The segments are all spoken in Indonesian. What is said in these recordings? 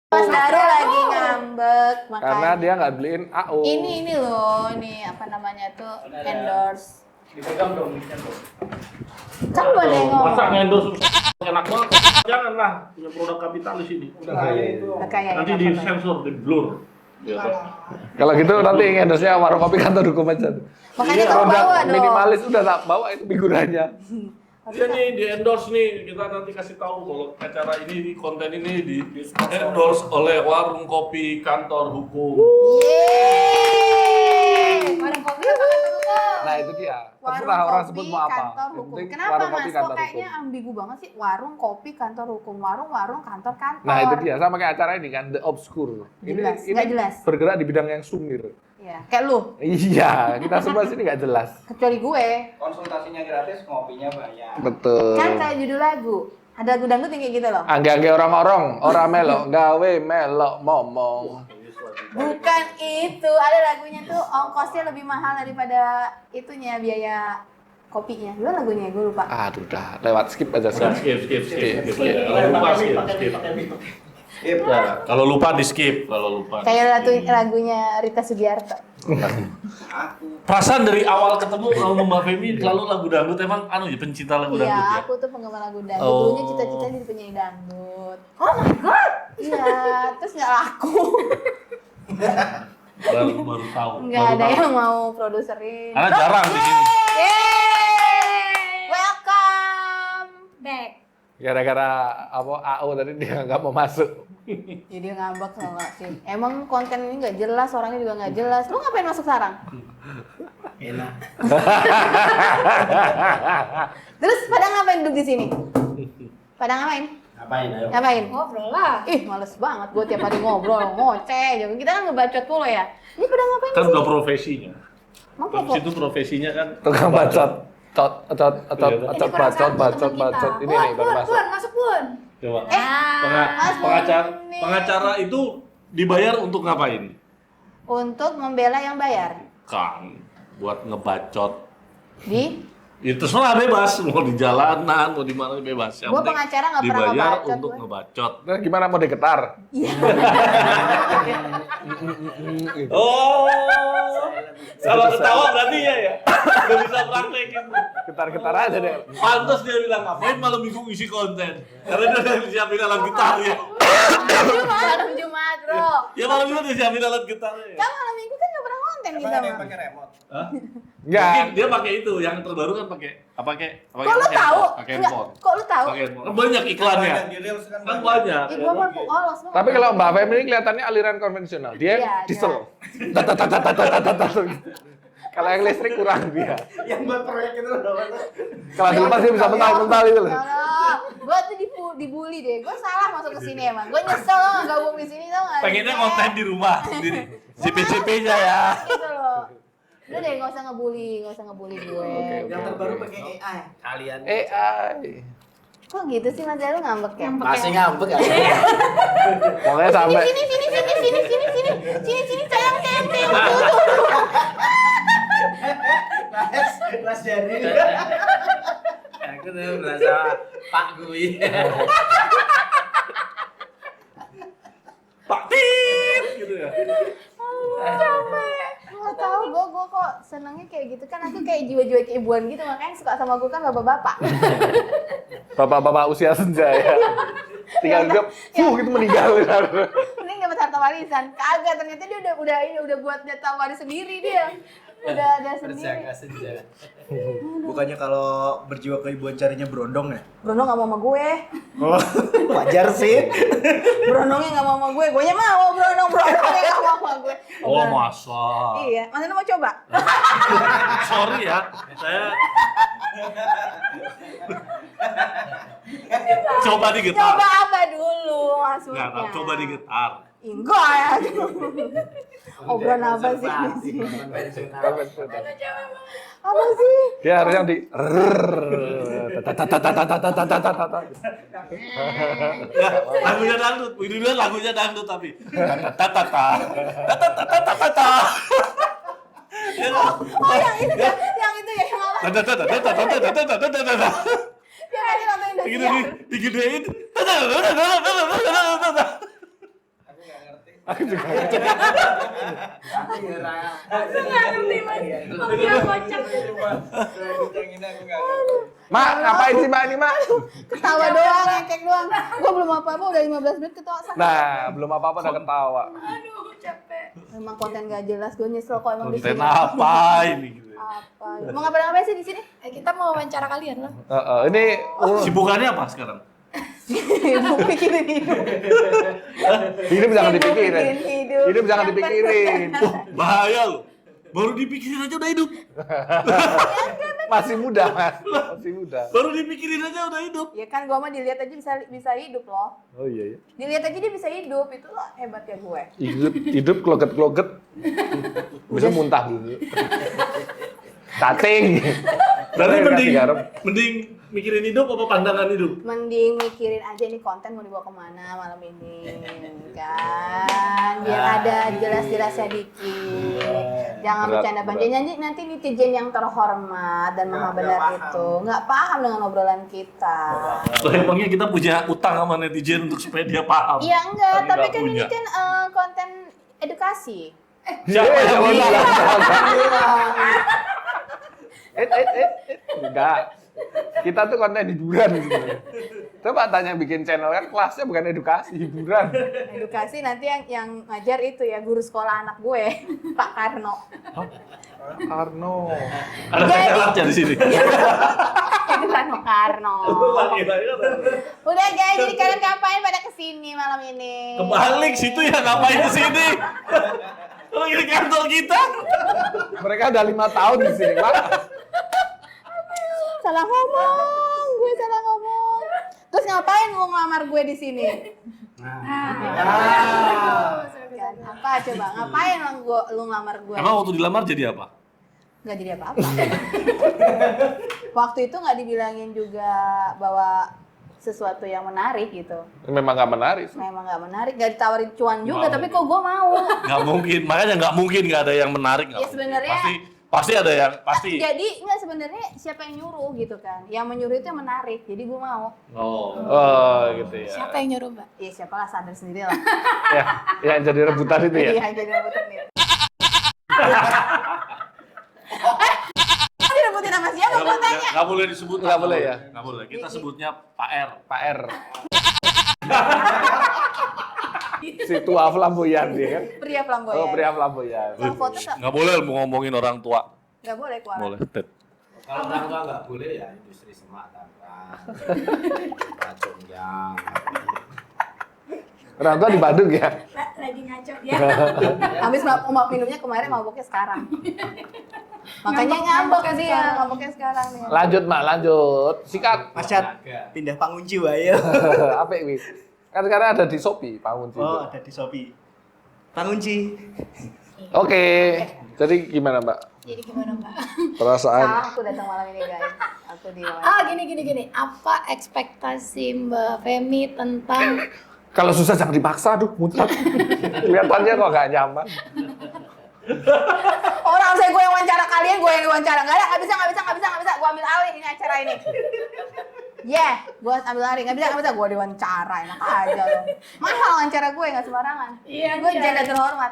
Mas Daru lagi ngambek makanya. Karena dia nggak beliin AO. Ini loh, nih apa namanya tuh endorse. Dipegang dong, mic-nya tuh. Kan boleh ngomong. Masa endorse enak banget. Janganlah punya produk kapitalis ini. Udah kaya itu. Kayak Nanti di sensor, di blur. Kalau gitu nanti endorse-nya warung kopi kantor hukum aja. Makanya kamu Produk bawa dong. minimalis udah tak bawa itu figurannya. Dia nih di endorse nih, kita nanti kasih tahu kalau acara ini, konten ini di endorse oleh warung kopi kantor hukum. Yeay. Warung kopi apa kantor hukum? Nah itu dia. Warung Terserah orang kopi sebut mau apa. kantor Yang hukum. penting Kenapa warung Mas? kopi Kok kantor kayaknya hukum. ambigu banget sih? Warung kopi kantor hukum, warung kantor-kantor. Nah itu dia, sama kayak acara ini kan, The Obscure. Jelas, Ini nggak jelas. bergerak di bidang yang sumir. Iya, kayak lu. Iya, kita semua sini nggak jelas. Kecuali gue. Konsultasinya gratis, ngopinya bayar. Betul. Kan kayak judul lagu. Ada lagu dangdut yang kayak gitu loh. Angge-angge orang-orang, orang melok, gawe melok momong. Bukan itu, ada lagunya tuh ongkosnya lebih mahal daripada itunya biaya kopinya. Gimana lagunya? Gue lupa. Aduh udah, lewat skip aja Udah, skip. skip. Kalau lupa skip. Ya, kalau lupa di skip, kalau lupa. Kayak lagunya Rita Sugiarto. Perasaan dari awal ketemu sama Mbak Femi selalu lagu dangdut, emang pencinta lagu dangdut Iya, ya? aku tuh penggemar lagu dangdut. Oh. Dulunya cita-cita jadi penyanyi dangdut. Oh my god. Iya, terus nggak laku. Baru tahu. Nggak baru ada tahu. yang mau produserin. Karena jarang di sini. Yeay! Welcome back. Gara-gara apa AO tadi dia nggak mau masuk. Jadi ngambek tau nggak sih? Emang konten ini nggak jelas, orangnya juga nggak jelas. Lu ngapain masuk sarang? Enak. Terus pada ngapain duduk di sini? Pada ngapain? Ngapain ayo? Ngapain? Ngobrol lah. Ih, males banget gue tiap hari ngobrol, ngoceh. Jangan kita kan ngebacot mulu ya. Ini pada ngapain Kan sih? udah profesinya. Emang Di situ profesinya kan Tukang bacot. Bacot. Ini nih baru masuk. masuk Pun. coba. Mas Pengacara, Boni. pengacara itu dibayar untuk ngapain? Untuk membela yang bayar. Kan buat ngebacot. Di? Ya terserah bebas, mau di jalanan, mau di mana bebas. Yang Gua penting pengacara nggak pernah dibayar ngebacot, untuk gue. ngebacot. Nah, gimana mau diketar? Iya. Oh, kalau ketawa berarti ya, udah bisa praktekin. Ketar-ketar aja deh. Pantes dia bilang ngapain malam minggu isi konten, karena dia udah disiapin alat gitar ya. Malam Jumat, bro. Ya malam minggu udah disiapin alat gitarnya. Ya. Kan malam minggu kan nggak pernah konten kita Emang ada yang mah. pakai remote? Hah? Enggak. Mungkin dia pakai itu, yang terbaru kan pakai Kok lu tahu? Pakai Enggak, handphone. kok lu tahu? Pakai handphone. Kan banyak iklannya. Di Reels kan Kan banyak. Ih, gua mah polos banget. Tapi kalau Mbak Femi ini kelihatannya aliran konvensional. Dia Iya, diesel. Tatatatatatatatatat gitu. Kalau yang listrik kurang dia. Yang buat proyek itu loh. Kalau dilepas dia bisa mental itu loh. Gue tuh dibully deh. Gue salah masuk ke sini emang. Gue nyesel loh gabung di sini tau nggak? Pengennya konten di rumah sendiri. CP-CP-nya ya. Gitu loh. Udah deh, nggak usah ngebully gue. Oke. Yang terbaru pakai AI. Kalian. AI. Kok gitu sih Mas Daru ngambek ya? Masih ngambek ya? Pokoknya sampai Sini sayang. Mas Jadi. Aku tuh merasa Pak Gui. Pak Tit gitu ya. Nggak tahu, gue kok senengnya kayak gitu kan. Aku kayak jiwa-jiwa keibuan gitu, makanya suka sama gue kan bapak-bapak. bapak-bapak usia senja ya. Tinggal gap, gitu meninggal. Ini nggak harta warisan. Kagak, ternyata dia udah buat data waris sendiri dia. Udah ada sendiri. Berjaga senja. Bukannya kalau berjiwa keibuan carinya berondong ya? Brono nggak mau sama gue. Oh, wajar sih. Brondongnya nggak mau sama gue. Gue mau brondongnya nggak mau sama gue. Oh masa. Iya, Mas Anu mau coba? Sorry ya, saya coba digetar. Coba apa dulu maksudnya? Nggak, coba digetar. Enggak ya. Obrolan apa sih? Apa sih? Dia harus yang di Ya, lagunya dangdut. Ini dulu lagunya dangdut tapi. Tatata. Tatata. Oh yang itu ya, yang apa? Yang ada nonton Gitu Indonesia. digedein. Aku juga nggak. Aku nggak ngerti, Mas. Dia kocak. Mak, ngapain sih Mak ini Mak? Ketawa doang, ngekek doang. Gue belum apa-apa, udah 15 menit ketawa sama. Nah, belum apa-apa udah ketawa. Aduh, capek. Emang konten gak jelas, gue nyesel kok emang di Konten sini. apa ini gitu. Apa? Mau ngapain sih di sini? Kita mau wawancara kalian lah. Ini Sibukannya apa sekarang? Mau pikirin hidup. hidup jangan Sibuk dipikirin. mikirin hidup. Hidup jangan Yang dipikirin. Bahaya loh. Baru dipikirin aja udah hidup. Masih muda, Mas. Masih muda. Baru dipikirin aja udah hidup. Ya kan gue mah dilihat aja bisa hidup loh. Oh iya ya. Dilihat aja dia bisa hidup, itu loh hebatnya gue. Hidup kloget-kloget. Bisa muntah dulu. Cacing. Berarti Kasih mending garam. mikirin hidup apa pandangan hidup? Mending mikirin aja nih konten mau dibawa kemana malam ini kan, biar ada jelas-jelasnya dikit. Jangan Berat, bercanda berat. panjang, nanti netizen yang terhormat dan maha benar itu nggak paham dengan obrolan kita. Loh, emangnya kita punya utang sama netizen untuk supaya dia paham? Iya enggak, tapi Nggak kan ini punya. kan konten edukasi. Siapa yang bilang? Enggak. Kita tuh konten hiburan gitu. Coba tanya bikin channel kan kelasnya bukan edukasi, hiburan. Edukasi nanti yang ngajar itu ya guru sekolah anak gue, Pak Karno. Arno. Ada kacamata di sini. Itu kan Pak Karno. Udah guys, jadi kalian ngapain pada kesini malam ini? Kebalik situ ya ngapain ke sini? Kalau ini kantor kita. Mereka udah 5 tahun di sini, Pak. Salah ngomong, gue salah ngomong. Terus ngapain lu ngelamar gue di sini? Kan, apa coba? Ngapain lu ngelamar gue? Emang waktu dilamar jadi apa? Nggak jadi apa-apa. Waktu itu nggak dibilangin juga bahwa sesuatu yang menarik gitu. Memang nggak menarik. Memang nggak menarik, nggak ditawarin cuan juga, Nggak tapi kok gue mau. Nggak mungkin, makanya nggak mungkin nggak ada yang menarik. Nggak Ya, mungkin. sebenarnya- pasti ada yang pasti. Jadi nggak sebenarnya siapa yang nyuruh gitu kan? Yang menyuruh itu yang menarik, jadi gue mau. Oh, gitu ya. Siapa yang nyuruh, Mbak? Ya siapalah, sadar sendiri lah. Ya, yang jadi rebutan itu ya. Iya, jadi rebutan nih. Direbutin sama siapa gue tanya? Nggak boleh disebut. Nggak boleh ya? Nggak boleh. Kita sebutnya Pak R. Pak R. Si tua flamboyan dia kan. Pria flamboyan. Oh, pria flamboyan. Yang foto tak? Nggak boleh ngomongin orang tua. Nggak boleh keluar. Boleh. Tet. Kalau orang tua nggak boleh ya industri semak tangan, racun yang. Orang tua di Bandung ya. Lagi ngaco dia. Habis minumnya kemarin, mabuknya sekarang. Makanya Ngambek ngambek dia, sekarang. ngambeknya sekarang nih. Lanjut, Mak, lanjut. Sikat. Masyad pindah pangunci wae. Apa ini? Kan sekarang ada di Shopee, Pak Unci. Oh, ada di Shopee. Pangunci. Oke. Jadi gimana, Mbak? Jadi gimana, Mbak? Perasaan Salah aku datang malam ini guys. Aku di Gini. Apa ekspektasi Mbak Femi tentang kalau susah jangan dipaksa, aduh muncrat. Kelihatannya kok nggak nyaman. orang saya gue yang wawancara kalian, gue yang diwawancara. Nggak bisa. Gue ambil alih ini acara ini. Gue ambil alih. Nggak bisa. Gue diwawancara, enak aja loh. Mahal wawancara gue, nggak sembarangan. Iya, Gue iya. janda terhormat.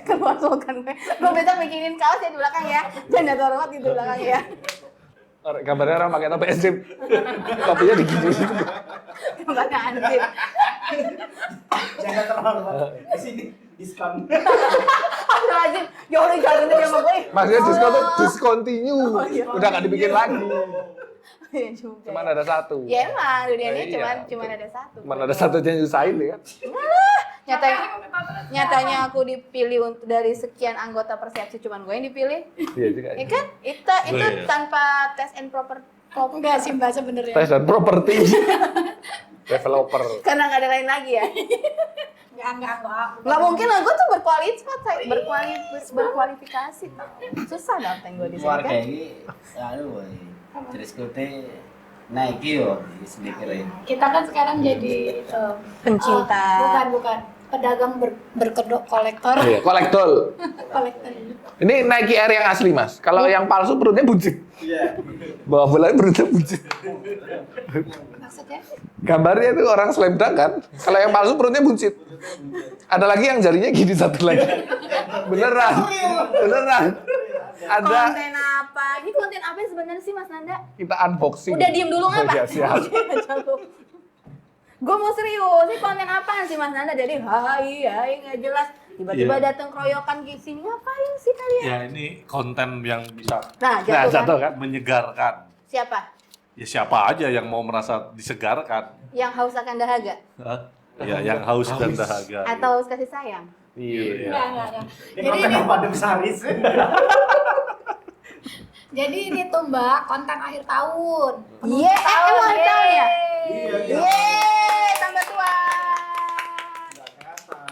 Kemasukan gue. Gue besok bikinin kaos ya di belakang ya. Janda terhormat di belakang ya. Gambarnya orang pakai topi es krim. Topinya digituin. Kemana anjir. Jangan terhormat. Di sini diskon. Astagfirullahaladzim. Ya Allah, jangan dia sama gue. Maksudnya diskon tuh discontinue. iya. Udah nggak dibikin lagi. Iya juga. Cuman ada satu. Ya emang dunia ini Iya, cuman ada satu. Cuman ada satu yang nyusahin ya kan. Nyatanya aku dipilih dari sekian anggota persepsi cuman gue yang dipilih. Iya juga. Ya kan? Itu Iya. tanpa tes and proper enggak sih Mbak sebenarnya. Tes dan properti. Developer. karena nggak ada lain lagi ya. Enggak. Nggak mungkin lah, gue tuh berkualifikasi tau. Susah daftar gue di sini Keluarga kan. ini, terus kote naik yo, sedikit. Kita kan sekarang jadi Pencinta. bukan. pedagang berkedok kolektor. Iya, kolektor. Kolektor. Ini Nike Air yang asli, Mas. Kalau yang palsu perutnya buncit. Iya. Bawa bolanya perutnya buncit. Maksudnya? Gambarnya itu orang slam dunk kan. Kalau yang palsu perutnya buncit. Ada lagi yang jarinya gini satu lagi. Beneran. Beneran. Ada Konten apa? Ini konten apa sebenarnya sih Mas Nanda? kita unboxing. Udah diem dulu nggak Oh, iya, Pak? siap. Gue mau serius, ini konten apaan sih Mas Nanda? Jadi hai nggak jelas. Tiba-tiba Iya. datang keroyokan ke sini, ngapain sih kalian? Ya ini konten yang bisa Nah, Nah, jatuh jatuh kan? kan. menyegarkan. Siapa? Ya siapa aja yang mau merasa disegarkan. Yang haus akan dahaga? Hah? Ya yang haus dan dahaga. Atau haus kasih sayang? Iya. Enggak. Ini Jadi konten ini, apa Dem Saris? jadi ini tuh Mbak, konten akhir tahun. Iya, emang akhir tahun ya? Iya, Yeay, tambah tua.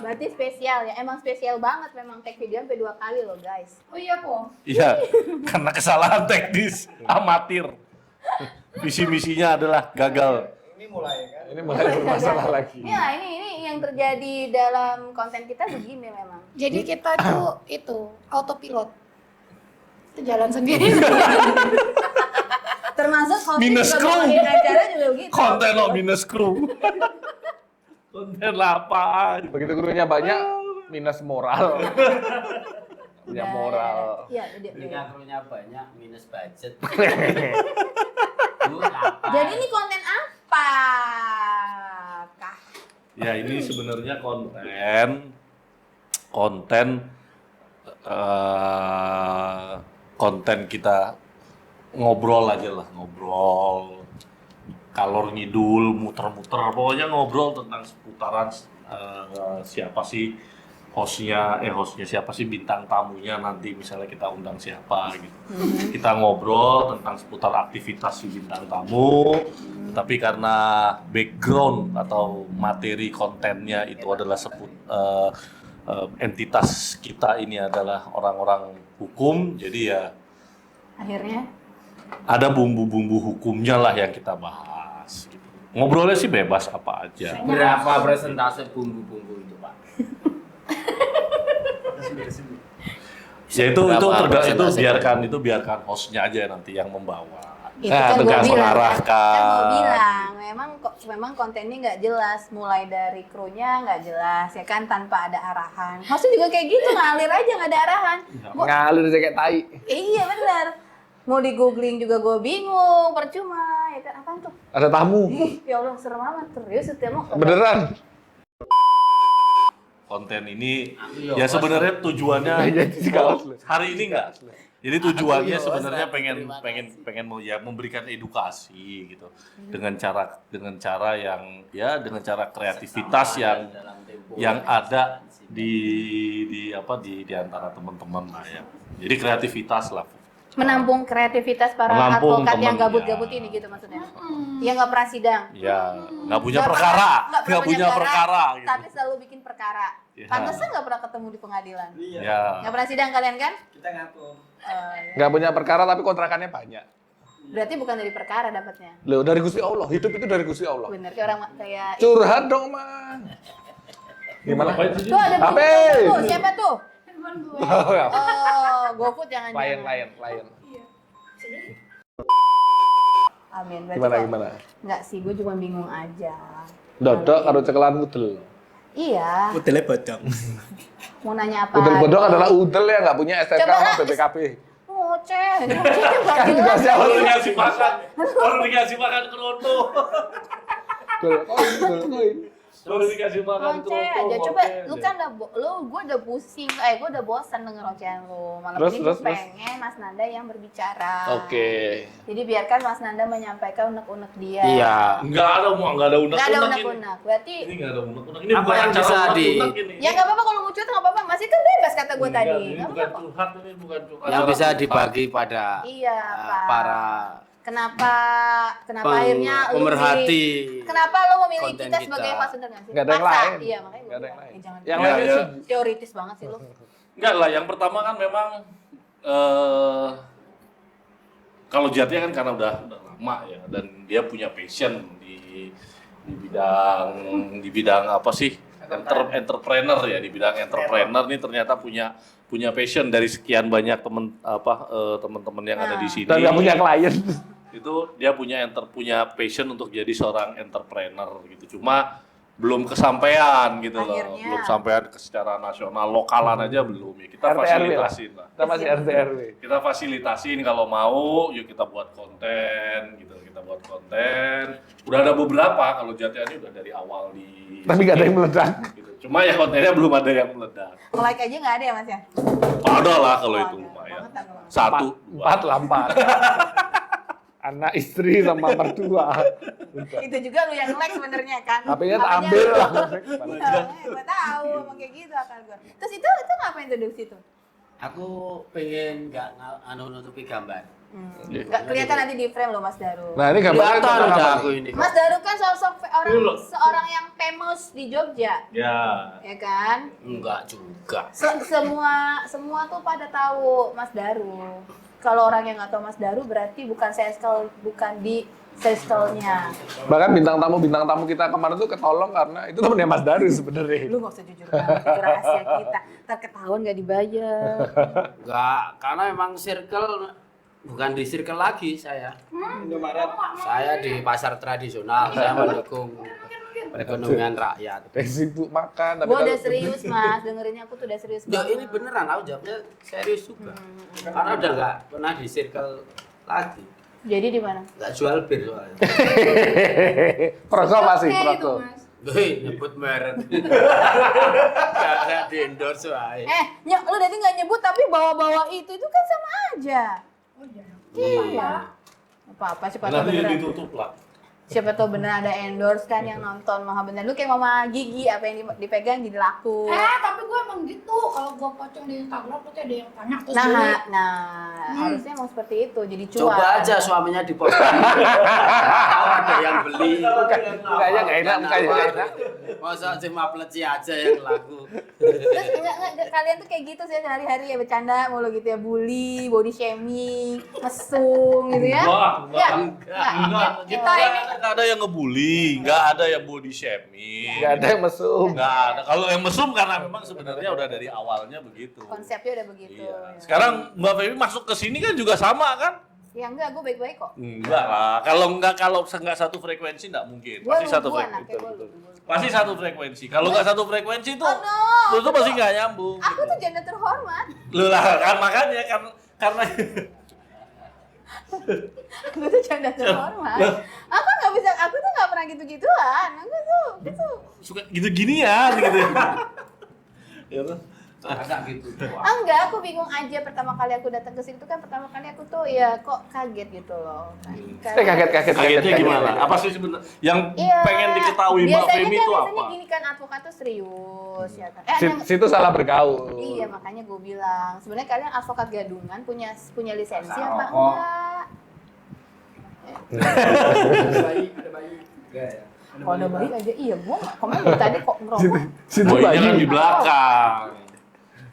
Berarti spesial ya, emang spesial banget memang take video sampai 2 kali loh guys. Oh iya po. Iya, karena kesalahan teknis amatir. Visi misinya adalah gagal. Ini mulai kan. Ini mulai bermasalah lagi. Ya ini yang terjadi dalam konten kita begini memang. Jadi kita tuh itu autopilot. Itu jalan sendiri. Termasuk hosting Minus juga kru. bawain acara juga begitu. Konten lo minus kru. Konten apaan? Begitu gurunya banyak, minus moral. Punya moral. Iya, Ketika krunya banyak, minus budget. Jadi ini konten apa? Kah? Ya ini sebenarnya konten kita ngobrol aja lah, ngobrol kalor ngidul, muter-muter, pokoknya ngobrol tentang seputaran siapa sih hostnya siapa sih bintang tamunya nanti misalnya kita undang siapa gitu. Kita ngobrol tentang seputar aktivitas si bintang tamu, tapi karena background atau materi kontennya itu adalah entitas kita ini adalah orang-orang hukum, jadi ya Akhirnya ada bumbu-bumbu hukumnya lah yang kita bahas. Gitu. Ngobrolnya sih bebas apa aja. Berapa persentase bumbu-bumbu itu, Pak? Ya itu Berapa persentase? biarkan hostnya aja nanti yang membawa. itu Nah, kan gue tegas bilang, mengarahkan. kan gue bilang memang kontennya nggak jelas, mulai dari krunya nggak jelas ya kan, tanpa ada arahan. Maksudnya juga kayak gitu, ngalir aja nggak ada arahan. Ngalir aja kayak tai. Iya benar. Mau di googling juga gue bingung, percuma ya kan. Apaan tuh? Ada tamu. Ya Allah serem amat, serius itu emang. Beneran. Konten ini ya sebenarnya tujuannya Jadi kaos lu. hari ini enggak. Jadi tujuannya Aku sebenarnya Ustaz, pengen terima pengen kasih. pengen mau ya memberikan edukasi gitu. Dengan cara yang ya dengan cara kreativitas yang ada di antara teman-teman lah ya. Jadi kreativitas lah. Menampung kreativitas para Menampung advokat yang temen, gabut-gabut ya. ini gitu maksudnya. Yang nggak pernah sidang. Ya, nggak punya Nggak perkara, pernah nggak punya perkara gitu. Tapi selalu bikin perkara. Ya. Pantesan nggak pernah ketemu di pengadilan. Iya. Ya. Nggak pernah sidang kalian kan? Kita ngatur. Ya. Nggak punya perkara tapi kontrakannya banyak. Berarti bukan dari perkara dapatnya. Loh, dari Gusti Allah. Hidup itu dari Gusti Allah. Bener kayak orang kayak Curhat dong, Man. Gimana? tuh ada Apa? tuh, siapa tuh? Handphone gue. Oh, ya. Oh, GoFood jangan Klien. Amin. Berarti Gimana, kok- gimana? Nggak sih, gue cuma bingung aja. Dodok karo cekelan udel. Iya, Udelnya bodong. mau nanya apa? Udel bodong adalah udel yang nggak punya STK Coba sama lah, BPKB. Ngoceh, Kan juga siapa Baru sih? dikasih makan keroto. Koin. Baru dikasih makan Ngoceh keroto. aja, coba ngoceh lu aja. kan gue udah pusing, gue udah bosan denger ocehan lu. Malam Terus, ini terus, gue pengen Mas Nanda yang berbicara. Oke. Jadi biarkan Mas Nanda menyampaikan unek-unek dia. Iya. Enggak ada Nggak ada unek-unek ini. unek-unek, berarti Ini enggak ada unek-unek. Ini Apa bukan yang acara bisa di- unek-unek ini. ya nggak apa-apa kalau mau curhat nggak apa-apa, masih kan bebas kata gue tadi. Ini Nggak bukan apa-apa. curhat, ini bukan curhat. Yang bisa dibagi pada Iya, Pak. para Kenapa akhirnya lu pemerhati. milih- kenapa lo memilih konten kita kita. sebagai host bener nggak sih? Nggak ada yang Paksa. lain. Iya, makanya Nggak ada gue yang bilang, lain. jangan. Yang Iya, lain iya. sih. Teoritis banget sih lo. Enggak lah, yang pertama kan memang kalau Jatya kan karena udah lama ya, dan dia punya passion di bidang apa sih? entrepreneur ya, di bidang entrepreneur nih ternyata punya passion dari sekian banyak teman-teman yang ada di sini. Dan nggak punya klien. Itu dia punya passion untuk jadi seorang entrepreneur gitu. Cuma belum kesampaian gitu loh. Akhirnya. Belum sampean ke secara nasional, lokalan aja belum ya. Kita RT RW fasilitasin lah. Kita masih RT RW. Kita fasilitasin kalau mau, yuk kita buat konten gitu. Kita buat konten. Udah ada beberapa, kalau Jatian ini udah dari awal di Tapi nggak ada yang meledak. gitu. Cuma ya kontennya belum ada yang meledak. Like aja nggak ada ya Mas ya? Ada lah kalau itu ada. lumayan. Banget, ada. 1, 2. 4 lampar. Anak, istri, sama mertua. Itu juga lu yang like sebenarnya kan. HP-nya tak Makanya- ambil lah. Gue tahu emang kayak gitu akal gue. Terus itu ngapain tuh di situ? Aku pengen nggak nutupi gambar. Nggak kelihatan nanti di frame loh Mas Daru. Nah, ini gambarnya Kelihatan tentang udah apa aku nih? ini. Mas Daru kan seorang yang famous di Jogja, Ya. ya kan? Enggak juga. Semua tuh pada tahu Mas Daru. Kalau orang yang nggak tahu Mas Daru berarti bukan di seskelnya. Bahkan bintang tamu kita kemarin tuh ketolong karena itu temennya Mas Daru sebenarnya. Lu nggak usah jujur banget, itu rahasia kita. Ntar ketahuan nggak dibayar. Enggak, karena emang circle bukan di circle lagi saya. Indomaret. Saya di pasar tradisional, saya mendukung perekonomian rakyat. Sibuk makan. Gue udah serius Mas, dengerinnya aku tuh udah serius Ya banget. ini beneran, aku jawabnya serius juga. Karena udah nggak pernah di circle lagi. Jadi di mana? Nggak jual bir soalnya. Proko masih, Oke, itu, proko. Mas. Hei, nyebut merek. Nggak di endorse wae. Lu tadi nggak nyebut tapi bawa-bawa itu kan sama aja. Oh iya. Iya. Apa-apa siapa tahu Nanti beneran. ditutup lah. Siapa tahu bener ada endorse kan yang nonton Maha Bener. Lu kayak Mama Gigi, apa yang dipegang jadi laku. Tapi gue emang gitu. Kalau gue pocong di Instagram pasti ada yang tanya terus Nah, beli. harusnya emang seperti itu. Jadi cuan. Coba aja suaminya di posting. Tahu ada yang beli. Mukanya nggak enak, mukanya nggak enak. Masa cuma pleci aja yang laku. Terus enggak, kalian tuh kayak gitu sih sehari-hari ya bercanda mulu gitu ya, bully, body shaming, mesum gitu ya. Enggak. Enggak. Kita ini Nggak ada yang ngebully, nggak ada yang body shaming. Nggak ada yang mesum. Nggak ada. Kalau yang mesum karena memang sebenarnya udah dari awalnya begitu. konsepnya udah begitu. Iya. Sekarang Mbak Feby masuk ke sini kan juga sama kan? Ya enggak, gue baik-baik kok. Enggak lah. Kalau nggak satu frekuensi nggak mungkin. Gue Pasti satu lugu frekuensi. anaknya, gue lugu. Pasti satu frekuensi. Kalau nggak satu frekuensi tuh, Oh, no. lu tuh pasti nggak nyambung. Aku gitu. tuh janda terhormat. Lu lah kan makanya karena Gue tuh janda terhormat. Aku tuh nggak pernah gitu-gituan. Aku tuh suka gitu-ginian gitu. Ya tuh. Ada gitu. enggak, aku bingung aja pertama kali aku datang ke sini tuh kan pertama kali aku tuh ya kok kaget gitu loh. Kaget. Kagetnya gimana? Apa sih sebenarnya yang Iya. pengen diketahui Mbak Feby itu apa? Biasanya gini kan advokat tuh serius ya kan. Situ salah bergaul. Iya makanya gue bilang sebenarnya kalian advokat gadungan punya lisensi Masa apa rokok. enggak? Ada bayi. Enggak ya. Kalau ada bayi aja iya gue nggak komen dari tadi kok ngerokok. Situ Boynya bayi. kan di belakang.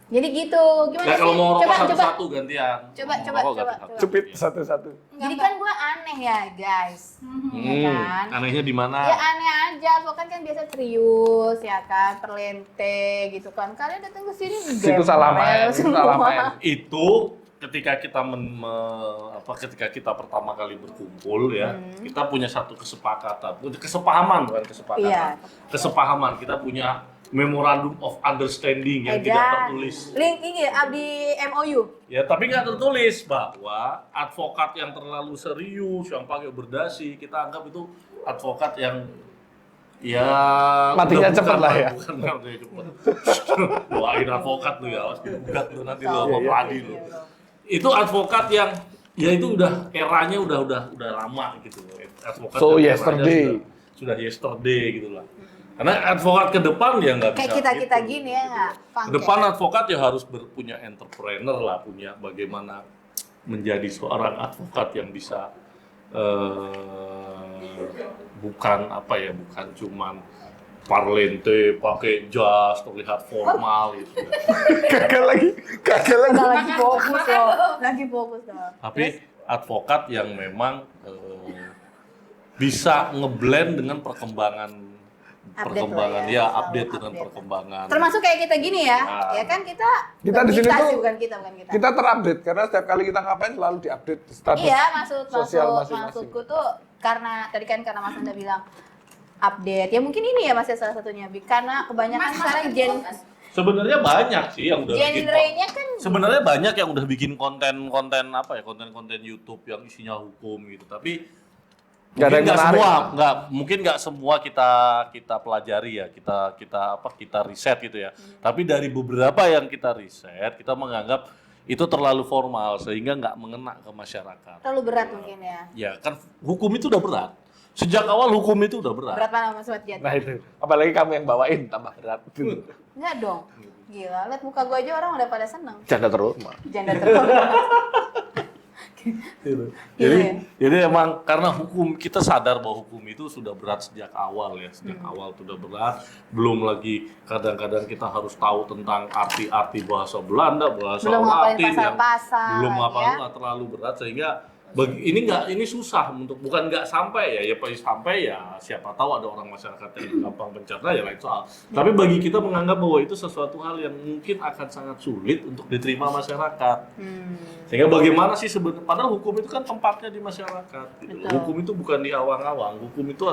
Jadi gitu gimana Nah, sih? kalau mau rokok Coba. satu-satu gantian. Coba. Mau rokok ganti-ganti. Cepit satu-satu. Jadi kan gue aneh ya guys. Ya kan? Anehnya di mana? Ya aneh aja, advokat kan biasa serius ya kan, perlente gitu kan. Kalian datang ke sini Situ salah main, situ salah main. Itu ketika kita ketika kita pertama kali berkumpul ya, kita punya satu kesepahaman bukan kesepakatan. Iya. Kesepahaman, kita punya memorandum of understanding yang tidak tertulis. Link ini di MOU. Ya, tapi nggak tertulis bahwa advokat yang terlalu serius, yang pakai berdasi, kita anggap itu advokat yang ya Matinya udah cepet bukan lah ya. Bukan matinya cepet. Doain advokat tuh ya, harus digugat tuh nanti lo sama Iya. Padi lo. Itu advokat yang ya itu udah eranya udah lama gitu. Advokat So yang eranya yesterday. sudah yesterday gitu lah. Karena advokat ke depan ya nggak bisa. Kayak kita gitu. gini ya nggak? Ke depan advokat ya harus punya entrepreneur lah, punya bagaimana menjadi seorang advokat yang bisa bukan cuman parlente, pakai jas, terlihat formal gitu. Gagal lagi. Lagi fokus loh. Lagi fokus loh. Tapi advokat yang memang bisa ngeblend dengan perkembangan perkembangan, lah ya selalu update dengan perkembangan. Termasuk kayak kita gini ya, Nah. ya kan kita Di sini sih, tuh bukan kita. kita terupdate karena setiap kali kita ngapain selalu diupdate status. Iya, sosial masing-masing. maksudku tuh karena tadi kan karena Mas Anda bilang update. Ya mungkin ini ya Mas ya salah satunya. Karena kebanyakan sekarang Sebenarnya banyak sih yang udah bikin genre-nya kan sebenarnya banyak yang udah bikin konten-konten apa ya, konten-konten YouTube yang isinya hukum gitu. Tapi Nggak ada mungkin yang menarik. mungkin nggak semua kita pelajari ya, kita riset gitu ya. Tapi dari beberapa yang kita riset, kita menganggap itu terlalu formal sehingga nggak mengena ke masyarakat. terlalu berat mungkin ya. Ya kan hukum itu udah berat. Sejak awal hukum itu udah berat. Berat mana Mas Wadiat? Nah itu, apalagi kamu yang bawain tambah berat. Enggak dong. Gila, lihat muka gua aja orang udah pada seneng. Canda terus, Mak. Janda terus. Gitu. Iya. Jadi emang karena hukum kita sadar bahwa hukum itu sudah berat sejak awal ya, sejak awal sudah berat. Belum lagi kadang-kadang kita harus tahu tentang arti-arti bahasa Belanda, bahasa Belum ngapalin Latin yang pasal-pasal, belum ya. ngapalin terlalu berat sehingga ini susah untuk bukan nggak sampai ya pasti sampai ya siapa tahu ada orang masyarakat yang gampang mencerna ya lain soal. Tapi bagi kita menganggap bahwa itu sesuatu hal yang mungkin akan sangat sulit untuk diterima masyarakat. Sehingga bagaimana sih sebenarnya padahal hukum itu kan tempatnya di masyarakat. Gitu. Betul. Hukum itu bukan di awang-awang, hukum itu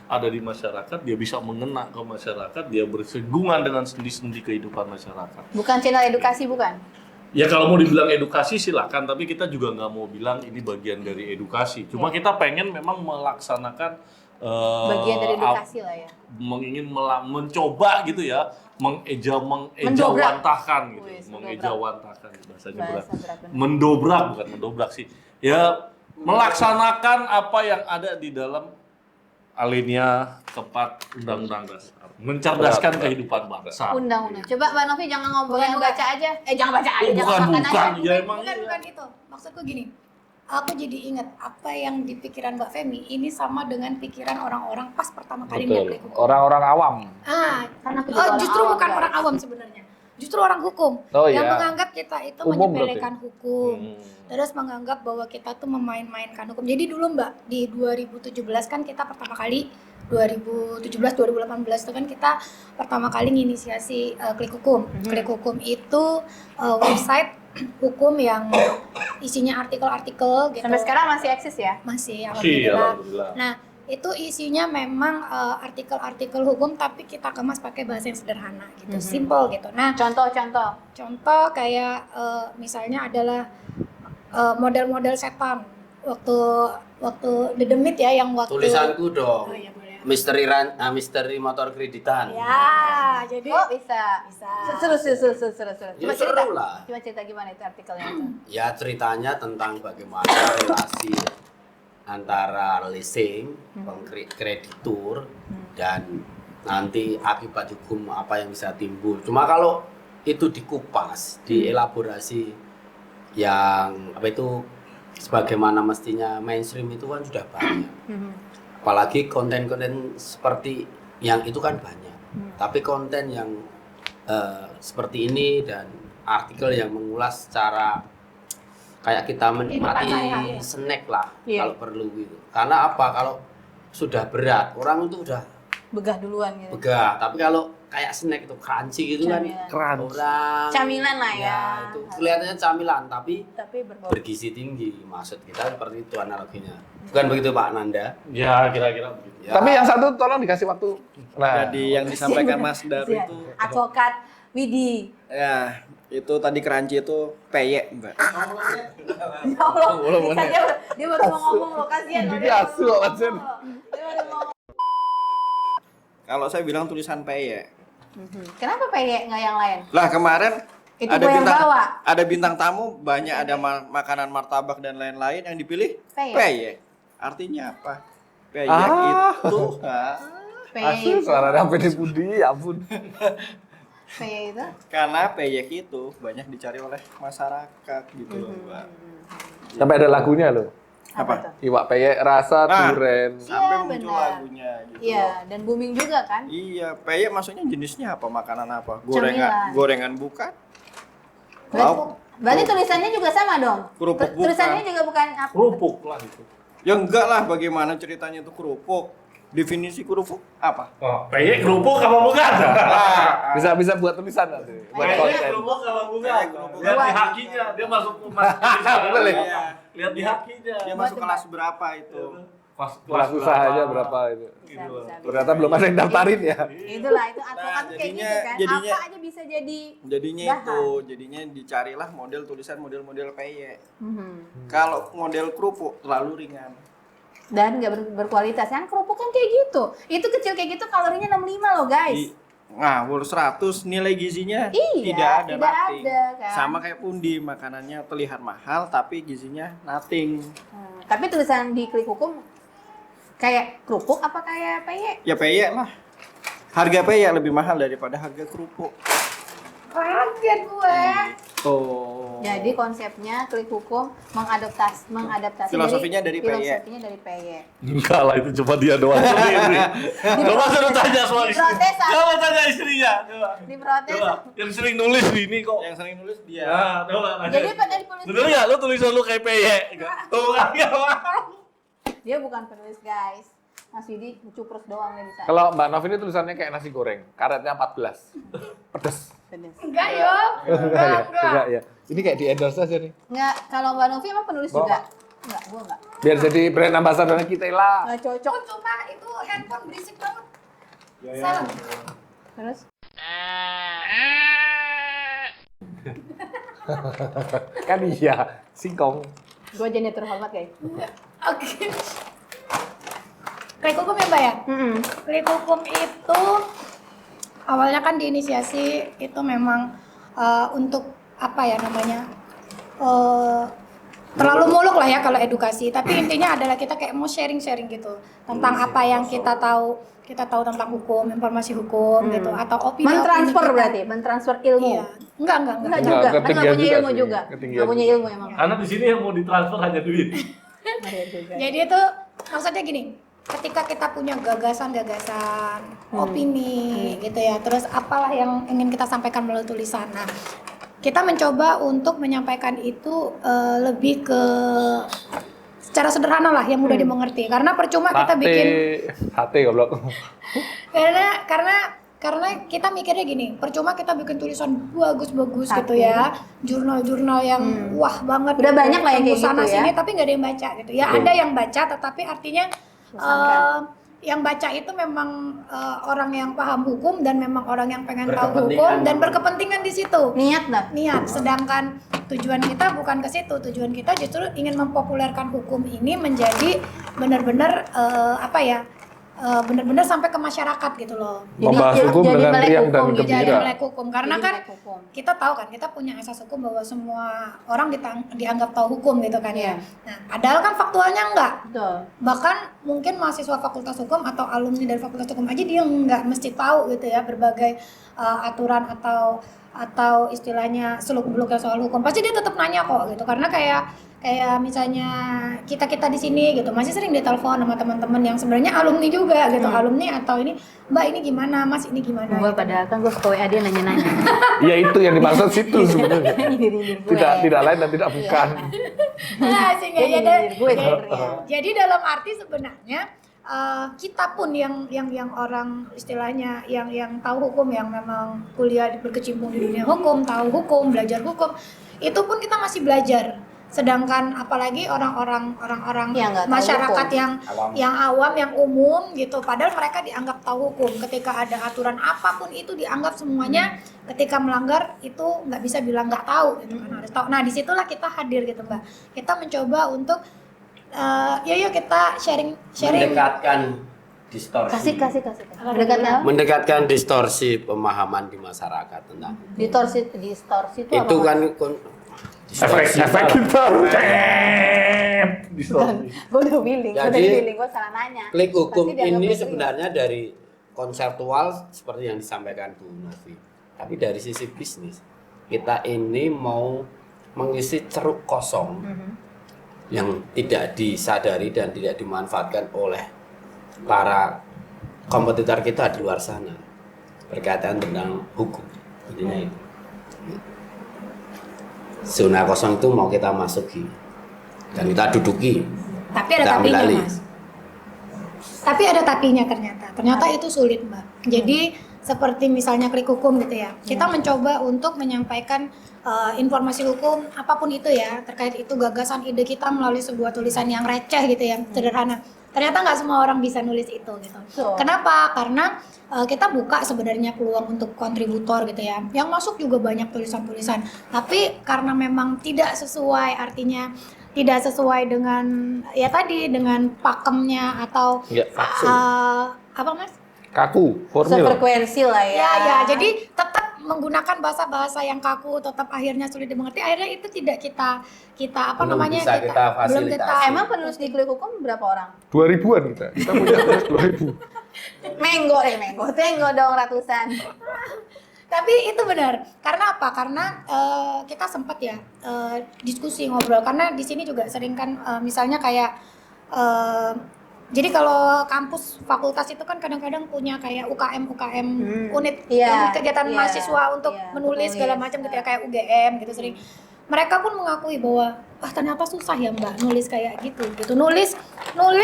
ada di masyarakat, dia bisa mengena ke masyarakat, dia bersinggungan dengan sendi-sendi kehidupan masyarakat. Bukan channel edukasi bukan? Ya kalau mau dibilang edukasi silakan, tapi kita juga nggak mau bilang ini bagian dari edukasi. Cuma kita pengen memang melaksanakan Bagian dari edukasi lah ya. mencoba gitu ya, mengejawantahkan gitu, Wih, mengejawantahkan bahasanya berat. Bahasa berat bener. Mendobrak bukan mendobrak sih. Ya melaksanakan apa yang ada di dalam alinea keempat Undang-Undang Dasar. Mencerdaskan kehidupan bangsa. Undang-undang. Coba Mbak Novi jangan ngomong yang baca aja. Jangan baca aja, Oh, jangan makan aja. bukan. Ya emang Bukan itu. Maksudku gini. Aku jadi ingat apa yang di pikiran Mbak Femi ini sama dengan pikiran orang-orang pas pertama kali Betul. melihat hukum. Orang-orang awam. Karena aku juga orang Justru awam, bukan guys. orang awam sebenarnya. Justru orang hukum Oh, yang iya. menganggap kita itu Umum menyepelekan hukum. Hmm. Terus menganggap bahwa kita tuh memain-mainkan hukum. Jadi dulu Mbak, di 2017 kan kita pertama kali 2017-2018 itu kan kita pertama kali nginisiasi Klik Hukum. Klik Hukum itu website hukum yang isinya artikel-artikel gitu. Sampai sekarang masih eksis ya? Masih, Iya, alhamdulillah. alhamdulillah. Nah, itu isinya memang artikel-artikel hukum tapi kita kemas pakai bahasa yang sederhana gitu, simple gitu. Nah, Contoh-contoh. contoh kayak misalnya adalah model-model setan waktu The Demit ya yang waktu Tulisanku dong. Oh iya boleh. Misteri motor kreditan. Ya, jadi Oh bisa. bisa. Seru. Ya, Coba seru cerita. lah. Coba cerita gimana itu artikelnya itu. Ya ceritanya tentang bagaimana relasi antara leasing, kreditur dan nanti akibat hukum apa yang bisa timbul. Cuma kalau itu dikupas, dielaborasi yang apa itu sebagaimana mestinya mainstream itu kan sudah banyak. Apalagi konten-konten seperti yang itu kan banyak. Tapi konten yang seperti ini dan artikel yang mengulas secara kayak kita menikmati snack lah Iya. kalau perlu gitu. Karena apa? Kalau sudah berat, orang itu udah Begah duluan gitu. begah. Tapi kalau kayak snack itu crunchy gitu Camilan. kan, orang Camilan lah ya. itu kelihatannya camilan tapi Tapi berbau. bergizi tinggi. Maksud kita seperti itu analoginya. Bukan begitu Pak Nanda? Ya kira-kira begitu. Ya. Tapi yang satu tolong dikasih waktu. Nah, Jadi yang disampaikan Mas Dar Iya. itu Advokat Widi. ya itu tadi keranci itu peyek, Mbak. Ya Allah. Dia baru mau ngomong loh, kasihan. loh. Jadi asu kok, Mas Jen. Dia baru mau ngomong. Kalau saya bilang tulisan peyek. Kenapa peyek nggak yang lain? Lah kemarin Itu ada gua yang bintang bawa. ada bintang tamu, banyak ada makanan martabak dan lain-lain yang dipilih Peyek. peyek. Artinya apa? Peyek Ah. itu Peyek asu itu. suara sampai di budi, ya ampun. Peyek itu. karena peyek itu banyak dicari oleh masyarakat gitu loh, Mbak. Sampai ada lagunya loh. Apa? tuh? Iwak peyek rasa Nah. duren. Sampai Iya, muncul benar. lagunya gitu. Iya, dan booming juga kan? Iya, peyek maksudnya jenisnya apa? Makanan apa? Camilan. Gorengan bukan? Berarti tulisannya juga sama dong? Kerupuk bukan. Tulisannya juga bukan apa? Kerupuk lah itu. Ya enggak lah, bagaimana ceritanya itu kerupuk? Definisi kerupuk apa? Oh, PY kerupuk apa bukan? Bisa buat tulisan nanti. Buat Kayaknya konten. Kerupuk apa bukan? Kerupuk. Lihat di hakinya, dia masuk Boleh. Lihat di hakinya. Dia masuk kelas berapa itu? Kelas usahanya berapa itu. Bisa, bisa. Ternyata belum ada yang daftarin ya. Itulah itu advokat Nah, tuh kayak gitu jadinya- kan. jadinya- Apa aja bisa jadi Jadinya bahan. itu, jadinya dicarilah model tulisan model-model PY. Mhm. Kalau model kerupuk terlalu ringan. Dan nggak berkualitas kan kerupuk kan kayak gitu. Itu kecil kayak gitu kalorinya 65 loh guys. Nah, Word 100 nilai gizinya Iya, tidak ada tidak nothing. ada, kan. Sama kayak pundi, makanannya terlihat mahal tapi gizinya nothing. Tapi tulisan di Klik Hukum kayak kerupuk apa kayak peye? Ya PY lah. Harga PY lebih mahal daripada harga kerupuk. Kaget gue. Oh. Jadi konsepnya Klik Hukum mengadaptasi Filosofinya dari PY. Filosofinya dari PY. Enggak lah, itu cuma dia doang sendiri. Coba suruh tanya soal istri. Diprotes, ah. Coba tanya istrinya. Coba. Diprotes. Coba. Yang sering nulis di ini kok. Yang sering nulis dia. Nah, coba tanya. Jadi pada ditulis Bener nggak lu tulisan lu kayak PY? Tuh kan nggak mau. dia bukan penulis guys. Mas Widi cupros doang dia bisa. Kalau Mbak Nov ini tulisannya kayak nasi goreng, karetnya 14. Pedes. Pedes. Enggak yo. Enggak ya. Ini kayak di endorse aja nih. Enggak, kalau Mbak Novi emang penulis Bawa. juga? Enggak, gua enggak. Biar jadi brand ambassador kita lah. Enggak cocok. Oh, cuma itu handphone berisik banget. Ya, Salam. Terus Kan iya, singkong. gua jadi terhormat guys. Oke. Klik Hukum ya Mbak ya? Klik Hukum itu awalnya kan diinisiasi itu memang untuk apa ya namanya terlalu muluk lah ya kalau edukasi, tapi intinya adalah kita kayak mau sharing-sharing gitu tentang apa yang kita tahu tentang hukum, informasi hukum gitu atau opini Mentransfer kita. berarti, mentransfer ilmu. Iya. Enggak. Enggak juga, kan enggak ketinggian punya juga ilmu sih, juga. ketinggian Enggak punya juga. ilmu emang. Karena di sini yang mau ditransfer hanya duit. Ada juga. Jadi itu maksudnya gini, ketika kita punya gagasan-gagasan, opini gitu ya, terus apalah yang ingin kita sampaikan melalui tulisan. Nah, kita mencoba untuk menyampaikan itu lebih ke secara sederhana lah yang mudah dimengerti. Karena percuma kita bikin Sate goblok. karena kita mikirnya gini, percuma kita bikin tulisan bagus-bagus gitu ya, jurnal-jurnal yang wah banget, Udah banyak lah yang kayak tembus sana gitu ya. sini, tapi nggak ada yang baca gitu ya. Ada yang baca, tetapi artinya yang baca itu memang orang yang paham hukum dan memang orang yang pengen tahu hukum dan berkepentingan di situ. Niat dah. Niat, sedangkan tujuan kita bukan ke situ. Tujuan kita justru ingin mempopulerkan hukum ini menjadi benar-benar benar-benar sampai ke masyarakat gitu loh. Membahas hukum dengan melek riang dan hukum, Jadi gembira. melek hukum karena Jadi kan melek hukum. kita tahu kan, kita punya asas hukum bahwa semua orang dianggap tahu hukum gitu kan ya. Iya. Nah, padahal kan faktualnya enggak. Betul. Bahkan mungkin mahasiswa fakultas hukum atau alumni dari fakultas hukum aja dia nggak mesti tahu gitu ya berbagai aturan atau istilahnya seluk-beluk soal hukum. Pasti dia tetap nanya kok gitu, karena kayak misalnya kita di sini gitu masih sering ditelepon sama teman-teman yang sebenarnya alumni juga gitu, alumni atau ini Mbak ini gimana, Mas ini gimana. Gue gitu. padahal kan gue suka WA dia nanya-nanya. Ya itu yang dimaksud situ sebenarnya. Nyindir-nyindir gue. Tidak lain dan tidak bukan. Nah, sehingga Dia ya nyindir gue sebenarnya. jadi dalam arti sebenarnya kita pun yang orang istilahnya yang tahu hukum, yang memang kuliah berkecimpung di dunia hukum, tahu hukum, belajar hukum, itu pun kita masih belajar. Sedangkan apalagi orang-orang Yang nggak tahu masyarakat hukum. yang awam, yang umum gitu, padahal mereka dianggap tahu hukum. Ketika ada aturan apapun itu dianggap semuanya ketika melanggar itu nggak bisa bilang nggak tahu gitu kan, harus tahu. Nah, disitulah kita hadir gitu Mbak. Kita mencoba untuk yuk kita sharing Mendekatkan distorsi. Kasih. Mendekatnya. Mendekatkan distorsi pemahaman di masyarakat tentang Distorsi itu apa? itu kan Efek kita. Gue udah feeling, gue salah nanya. Klik hukum Pasti dianggap ini negeri. sebenarnya dari konseptual seperti yang disampaikan Bu Novi. Tapi dari sisi bisnis, kita ini mau mengisi ceruk kosong yang tidak disadari dan tidak dimanfaatkan oleh para kompetitor kita di luar sana berkaitan tentang hukum. Intinya itu. Zona kosong itu mau kita masuki dan kita duduki. tapi ada Kita ambil tapinya alih. Mas. Tapi ada tapinya ternyata. Ternyata itu sulit, Mbak. Jadi seperti misalnya klik hukum gitu ya. Kita mencoba untuk menyampaikan informasi hukum apapun itu ya, terkait itu gagasan ide kita melalui sebuah tulisan yang receh gitu ya, sederhana. Ternyata nggak semua orang bisa nulis itu gitu. Kenapa? Karena kita buka sebenarnya peluang untuk kontributor gitu ya. Yang masuk juga banyak tulisan-tulisan. Tapi karena memang tidak sesuai, artinya tidak sesuai dengan ya tadi dengan pakemnya atau apa Mas? Kaku, formil. Sefrekuensi lah ya. Ya, jadi tetap menggunakan bahasa-bahasa yang kaku, tetap akhirnya sulit dimengerti. Akhirnya itu tidak kita apa Belum namanya bisa kita belum kita fasilitasi. Emang penulis di Klik Hukum berapa orang? 2000-an kita. Kita punya terus 2000. Tenggo dong ratusan. Tapi itu benar. Karena apa? Karena kita sempat ya diskusi ngobrol. Karena di sini juga sering kan misalnya kayak jadi kalau kampus fakultas itu kan kadang-kadang punya kayak UKM unit Iya, kegiatan iya, mahasiswa untuk iya, menulis menulis, segala macam gitu ya, kayak UGM gitu sering. Mereka pun mengakui bahwa ternyata susah ya Mbak nulis kayak gitu. Nulis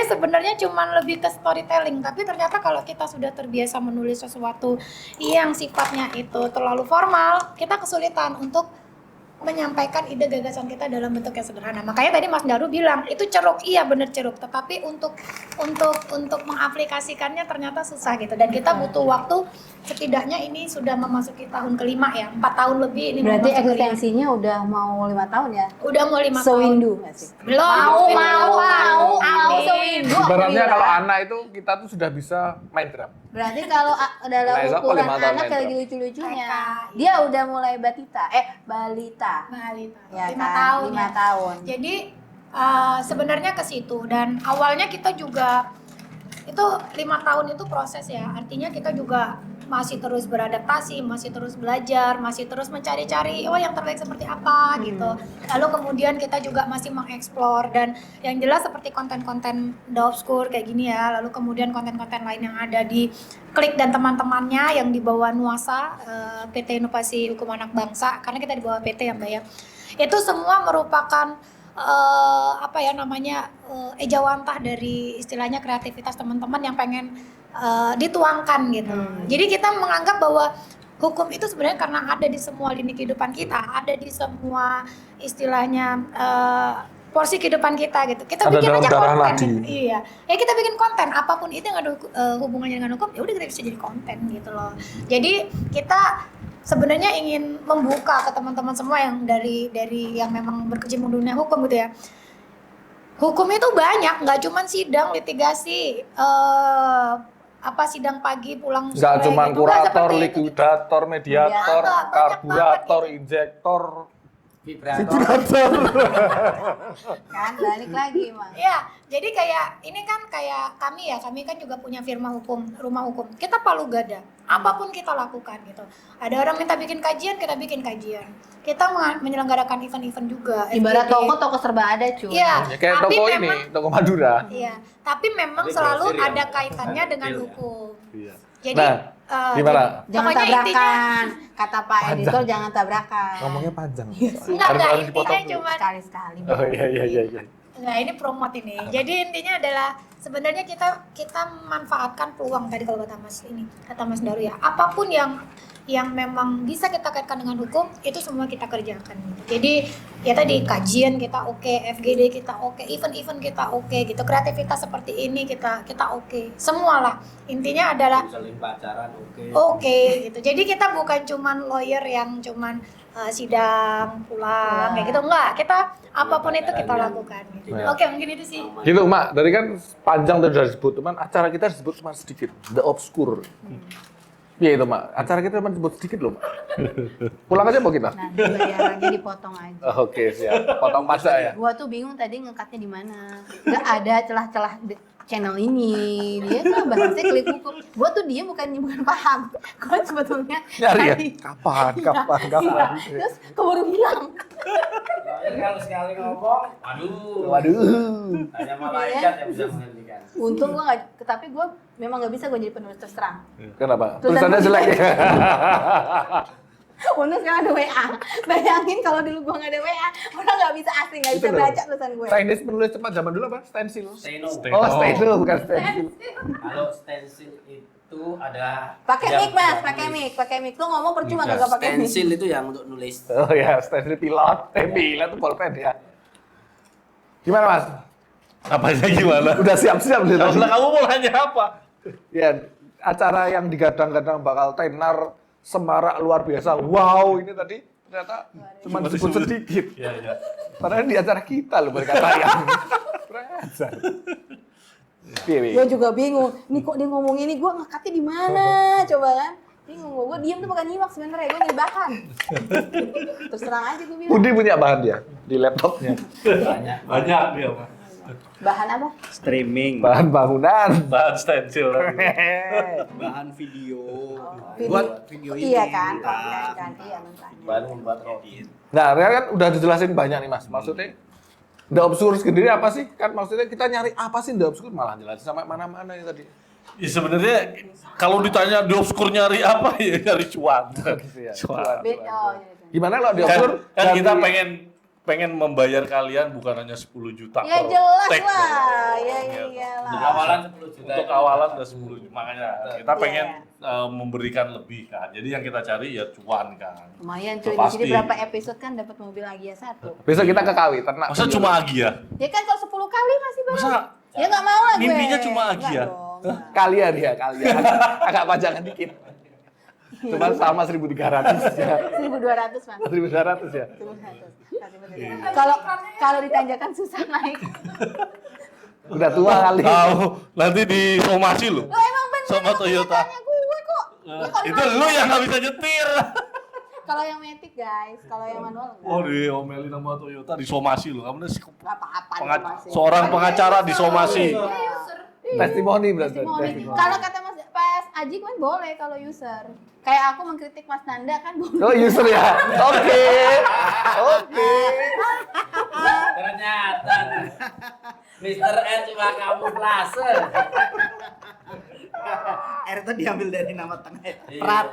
sebenarnya cuma lebih ke storytelling, tapi ternyata kalau kita sudah terbiasa menulis sesuatu yang sifatnya itu terlalu formal, kita kesulitan untuk menyampaikan ide gagasan kita dalam bentuk yang sederhana. Makanya tadi Mas Daru bilang itu ceruk, iya bener ceruk, tetapi untuk mengaplikasikannya ternyata susah gitu. Dan kita butuh waktu, setidaknya ini sudah memasuki tahun kelima ya, 4 tahun lebih ini. Berarti memasuki kelima. eksistensinya udah mau 5 tahun ya? Udah mau 5 tahun. Sewindu nggak sih? Belum. Mau Amin. sewindu. aku Ibaratnya bilang. kalau anak itu kita tuh sudah bisa main drum. Berarti kalau dalam Nah, Esa ukuran 5 tahun anak main kayak drum. lucu-lucunya, TK. dia udah mulai balita. Ya 5 kan? tahun 5 ya. tahun. Jadi sebenarnya ke situ, dan awalnya kita juga itu 5 tahun itu proses ya. Artinya kita juga masih terus beradaptasi, masih terus belajar, masih terus mencari-cari yang terbaik seperti apa gitu. Lalu kemudian kita juga masih mengeksplor, dan yang jelas seperti konten-konten The Obscure kayak gini ya. Lalu kemudian konten-konten lain yang ada di Klik dan teman-temannya yang di bawah Nuasa, PT Inovasi Hukum Anak Bangsa, karena kita di bawah PT ya Mbak ya. Itu semua merupakan ejawantah dari istilahnya kreativitas teman-teman yang pengen dituangkan gitu. Jadi kita menganggap bahwa hukum itu sebenarnya karena ada di semua lini kehidupan kita, ada di semua istilahnya porsi kehidupan kita gitu. Kita Ada bikin dalam aja darah konten. nadi. Iya. Ya kita bikin konten apapun itu yang ada hubungannya dengan hukum, ya udah kita bisa jadi konten gitu loh. Jadi kita sebenarnya ingin membuka ke teman-teman semua yang dari yang memang berkecimpung dunia hukum gitu ya. Hukum itu banyak, nggak cuma sidang, litigasi, sidang pagi pulang sore. Nggak cuma gitu. Nggak kurator, seperti itu. likuidator, mediator, Banyak karburator, banget injektor, Vibrator. Kan balik lagi Mas. Ya, jadi kayak ini kan kayak kami kan juga punya firma hukum, rumah hukum. Kita palu gada, apapun kita lakukan gitu. Ada orang minta bikin kajian, kita bikin kajian. Kita menyelenggarakan event-event juga. Ibarat FGD. toko serba ada cuy. Iya, Ya, kayak tapi toko memang, ini, toko Madura. Iya, tapi memang Ini selalu grosir ya, ada Mbak? kaitannya dengan Detail ya? hukum. Iya. Jadi Nah, gimana? Jangan pokoknya tabrakan. Kata Pak editor jangan tabrakan. Ngomongnya panjang. enggak intinya cuma Sekali-sekali. Oh iya. nah ini promote ini. Jadi intinya adalah sebenarnya kita memanfaatkan peluang tadi kalau kata Mas Daru ya. Apapun yang memang bisa kita kaitkan dengan hukum itu semua kita kerjakan gitu. Jadi ya tadi kajian kita oke, FGD kita oke, event-event kita oke gitu. Kreativitas seperti ini kita oke. Semualah. Intinya adalah Saling pacaran oke gitu. Jadi kita bukan cuman lawyer yang cuman sidang pulang kayak gitu, enggak. Kita apapun itu kita lakukan gitu. Ya. Oke, mungkin itu sih. Gitu Mak, dari kan panjang tadi sudah disebut, teman acara kita disebut cuma sedikit, The Obscure. Iya itu Mak, acara kita cuma disebut sedikit loh Mak. Pulang aja mau kita? Nanti bayarannya dipotong aja. Oke siap, potong pajak ya. Gua tuh bingung tadi ngekatnya di mana. Nggak ada celah-celah channel ini. Dia tuh bahasnya Klik Hukum. Gua tuh dia bukan paham. Gua sebetulnya Nyari ya? tadi- Kapan? Iya. Terus keburu bilang. Kalau sekali ngomong, Waduh. hanya malaikat yang bisa menghentikan. Untung gua nggak, tapi gua memang nggak bisa gua jadi penulis terus terang. Kenapa? Tulisan Tulisannya jelek ya? Untung sekarang ada WA. Bayangin kalau dulu gue nggak ada WA, orang nggak bisa asli, nggak bisa Itu loh. baca tulisan gue. Teknis menulis cepat zaman dulu apa? Stensil. Steno. Oh, steno bukan stensil. Kalau stencil itu ada Pakai yang- mic mas, pakai mic. Lu ngomong percuma Bisa. nggak pakai mic. Stencil itu yang untuk nulis. Oh ya, stensil pilot. Pilot itu bolpen ya. Gimana Mas? Apanya gimana? Udah siap-siap nih tadi. Nah, kamu mau nanya apa? Ya, acara yang digadang-gadang bakal tenar semarak luar biasa. Wow, ini tadi ternyata cuma disebut sedikit. Ya, ya. Padahal di acara kita loh berkata yang kurang ajar. Piye, Gue juga bingung. Nih kok dia ngomong ini, gue ngekatnya di mana? Coba kan. Bingung gue diem tuh bukan nyimak sebenarnya, gue nyari bahan. Terus terang aja gue bilang. Budi punya bahan dia di laptopnya. Banyak. Banyak dia, Pak. Bahan apa? Streaming, Bahan bangunan. Bahan stensil tadi. bahan video. Buat video ini. Iya kan, konten kan. Iya makanya. Baru membuat roti. Nah, kan udah dijelasin banyak nih Mas. Maksudnya The Obscure sendiri apa sih? Kan maksudnya kita nyari apa sih The Obscure, malah jelasin sampai mana-mana ya tadi. Ya sebenarnya kalau ditanya di obskur nyari apa ya nyari cuan. Gitu ya. Cuan. Oh, iya. Gimana kalau The Kan, Obscure? kan kita ganti- pengen membayar kalian bukan hanya 10 juta Ya per jelas take. lah, ya Iya. iyalah. Untuk awalan 10 juta. Untuk awalan udah 10 juta, makanya kita Iya. pengen memberikan lebih kan. Jadi yang kita cari ya cuan kan. Lumayan cuy, di Pasti. sini berapa episode kan dapat mobil Agia 1. Besok kita ke KW, ternak. Masa cuma Agia? Ya kan kalau 10 kali masih banyak. Masa Ya nggak mau lah gue. mimpinya cuma Nggak Agia? dong, nggak. Kalian ya, kalian. Agak pajangan dikit. Cuma sama 1.300 ya. 1.200 mas. 1.200 ya. 1.200. Kalau ditanjakan susah naik. Udah tua kali. tahu nanti disomasi loh. Lo emang bener Sama emang Toyota. kenyataannya gue kok. Ya kan Itu lu yang nggak bisa nyetir. Kalau yang Matic guys, kalau yang manual enggak. Oh diomelin sama Toyota disomasi loh. Kamu udah Nggak apa-apa masih. seorang pengacara disomasi. Testimoni berarti. Testimoni. Kalau kata Mas Pas Aji kan boleh kalau user. Kayak aku mengkritik Mas Nanda kan boleh. Oh, user ya. Oke. Oke. Ternyata Mr. N cuma kamuflase. R itu diambil dari nama tengah. Iya. Prat.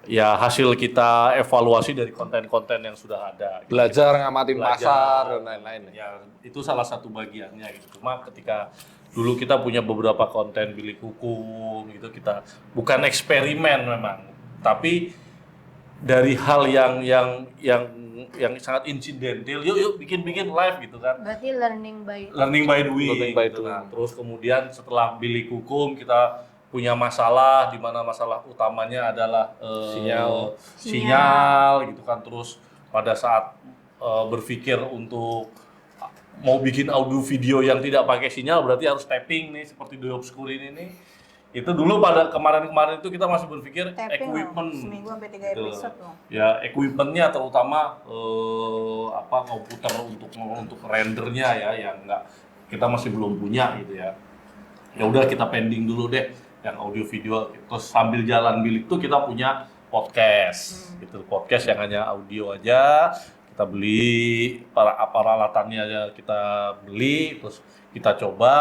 Ya hasil kita evaluasi dari konten-konten yang sudah ada. Belajar ngamatin Belajar. pasar dan lain-lain. Ya itu salah satu bagiannya gitu. Cuma ketika dulu kita punya beberapa konten bilik hukum gitu, kita bukan eksperimen memang, tapi dari hal yang sangat insidental, yuk bikin live gitu kan. Berarti learning by Learning by doing. Learning by gitu. doing. Nah, terus kemudian setelah bilik hukum kita punya masalah, di mana masalah utamanya adalah sinyal gitu kan. Terus pada saat berpikir untuk mau bikin audio video yang tidak pakai sinyal berarti harus tapping nih seperti The Obscure ini nih. Itu dulu pada kemarin-kemarin itu kita masih berpikir tapping loh. equipment. Seminggu sampai 3 Gitu. episode loh. Ya equipmentnya terutama komputer untuk rendernya ya yang enggak kita masih belum punya gitu ya. Ya udah kita pending dulu deh yang audio video, terus sambil jalan bilik tuh kita punya podcast gitu, podcast yang hanya audio aja. Kita beli peralatannya aja, kita beli terus kita coba,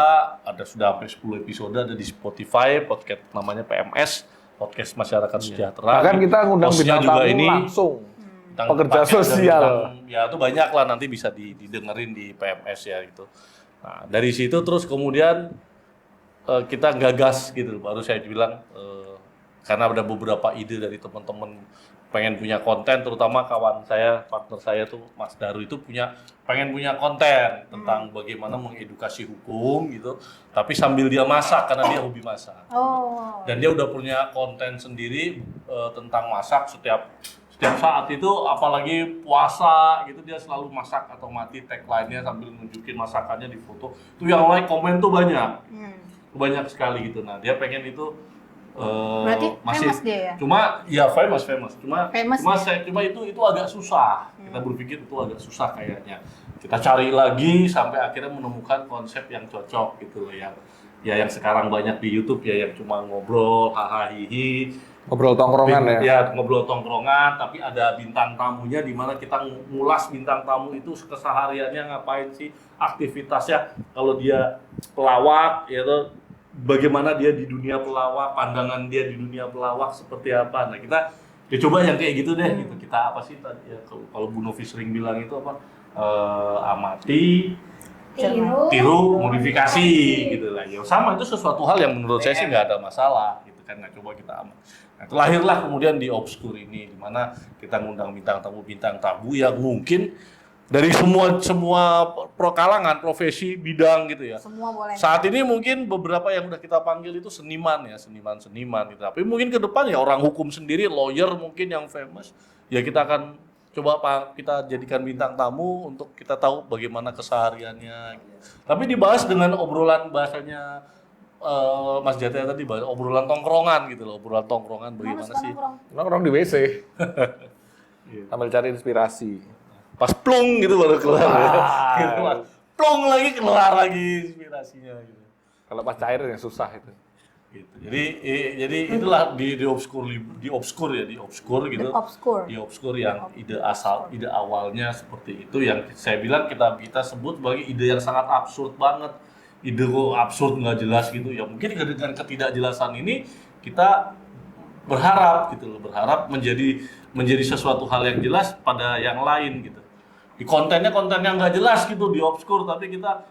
ada sudah sampai 10 episode ada di Spotify, podcast namanya PMS, Podcast Masyarakat Sejahtera. Bahkan kita ngundang Hostnya bintang juga tamu ini langsung. bintang pekerja pakai, ada sosial. ya itu banyak lah, nanti bisa didengerin di PMS ya gitu. Nah dari situ terus kemudian kita gagas gitu, baru saya bilang karena ada beberapa ide dari teman-teman pengen punya konten, terutama kawan saya, partner saya tuh Mas Daru itu pengen punya konten tentang bagaimana mengedukasi hukum gitu, tapi sambil dia masak karena dia hobi masak. Oh. Dan dia udah punya konten sendiri tentang masak setiap saat itu, apalagi puasa gitu dia selalu masak atau mati tagline-nya sambil nunjukin masakannya di foto. Itu yang like komen tuh banyak sekali gitu. Nah dia pengen itu Berarti famous dia ya? Cuma ya famous. Cuma Famous cuma itu agak susah. Kita berpikir itu agak susah kayaknya. Kita cari lagi sampai akhirnya menemukan konsep yang cocok gitu loh, yang sekarang banyak di YouTube ya, yang cuma ngobrol hahaha hihi. Ngobrol tongkrongan ya. Ya, ngobrol tongkrongan, tapi ada bintang tamunya di mana kita ngulas bintang tamu itu kesehariannya ngapain sih, aktivitasnya, kalau dia pelawak ya tuh bagaimana dia di dunia pelawak, pandangan dia di dunia pelawak seperti apa. Nah, kita Ya coba yang kayak gitu deh gitu. Kita apa sih tadi ya kalau Bu Novi sering bilang itu apa? Amati, tiru, modifikasi gitu lah. Ya sama, itu sesuatu hal yang menurut saya sih nggak ada masalah gitu kan. Nggak coba kita amat. Nah, itu lahirlah kemudian di Obskur ini, di mana kita ngundang bintang tamu yang mungkin dari semua kalangan, profesi, bidang gitu ya. Semua boleh. Saat ini mungkin beberapa yang udah kita panggil itu seniman gitu. Tapi mungkin ke depan ya orang hukum sendiri, lawyer mungkin yang famous, ya kita akan coba kita jadikan bintang tamu untuk kita tahu bagaimana kesehariannya. Tapi dibahas dengan obrolan bahasanya Mas Jatya tadi, bahas obrolan tongkrongan gitu loh, obrolan tongkrongan bagaimana sih? Nongkrong di WC. Sambil cari inspirasi. Pas plung gitu baru keluar. Gitu, plung lagi keluar lagi inspirasinya gitu. Kalau pas cair yang susah itu. Gitu. Jadi itulah di obskur gitu. Di obskur yang ide awalnya seperti itu yang saya bilang kita sebut sebagai ide yang sangat absurd banget. Ide absurd nggak jelas gitu. Ya mungkin dengan ketidakjelasan ini kita berharap menjadi sesuatu hal yang jelas pada yang lain gitu. Di konten yang nggak jelas gitu di obskur, tapi kita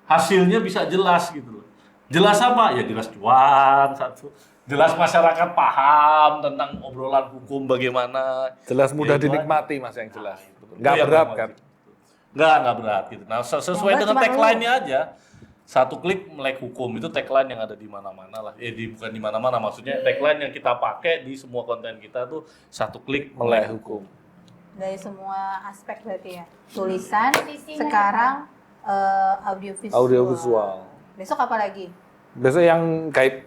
hasilnya bisa jelas gitu loh. Jelas apa? Ya jelas cuan satu. Jelas masyarakat paham tentang obrolan hukum bagaimana. Jelas mudah Ya, dinikmati Mas yang jelas. Itu Nggak yang berat memang kan? gitu. Nggak berat gitu. Nah, sesuai dengan tagline-nya aja. Satu klik melek hukum itu tagline yang ada di mana-mana lah. Bukan di mana-mana, maksudnya tagline yang kita pakai di semua konten kita tuh satu klik melek hukum. Dari semua aspek berarti ya. Tulisan, Visinya sekarang audiovisual. Audiovisual. Besok apa lagi? Biasanya yang gaib.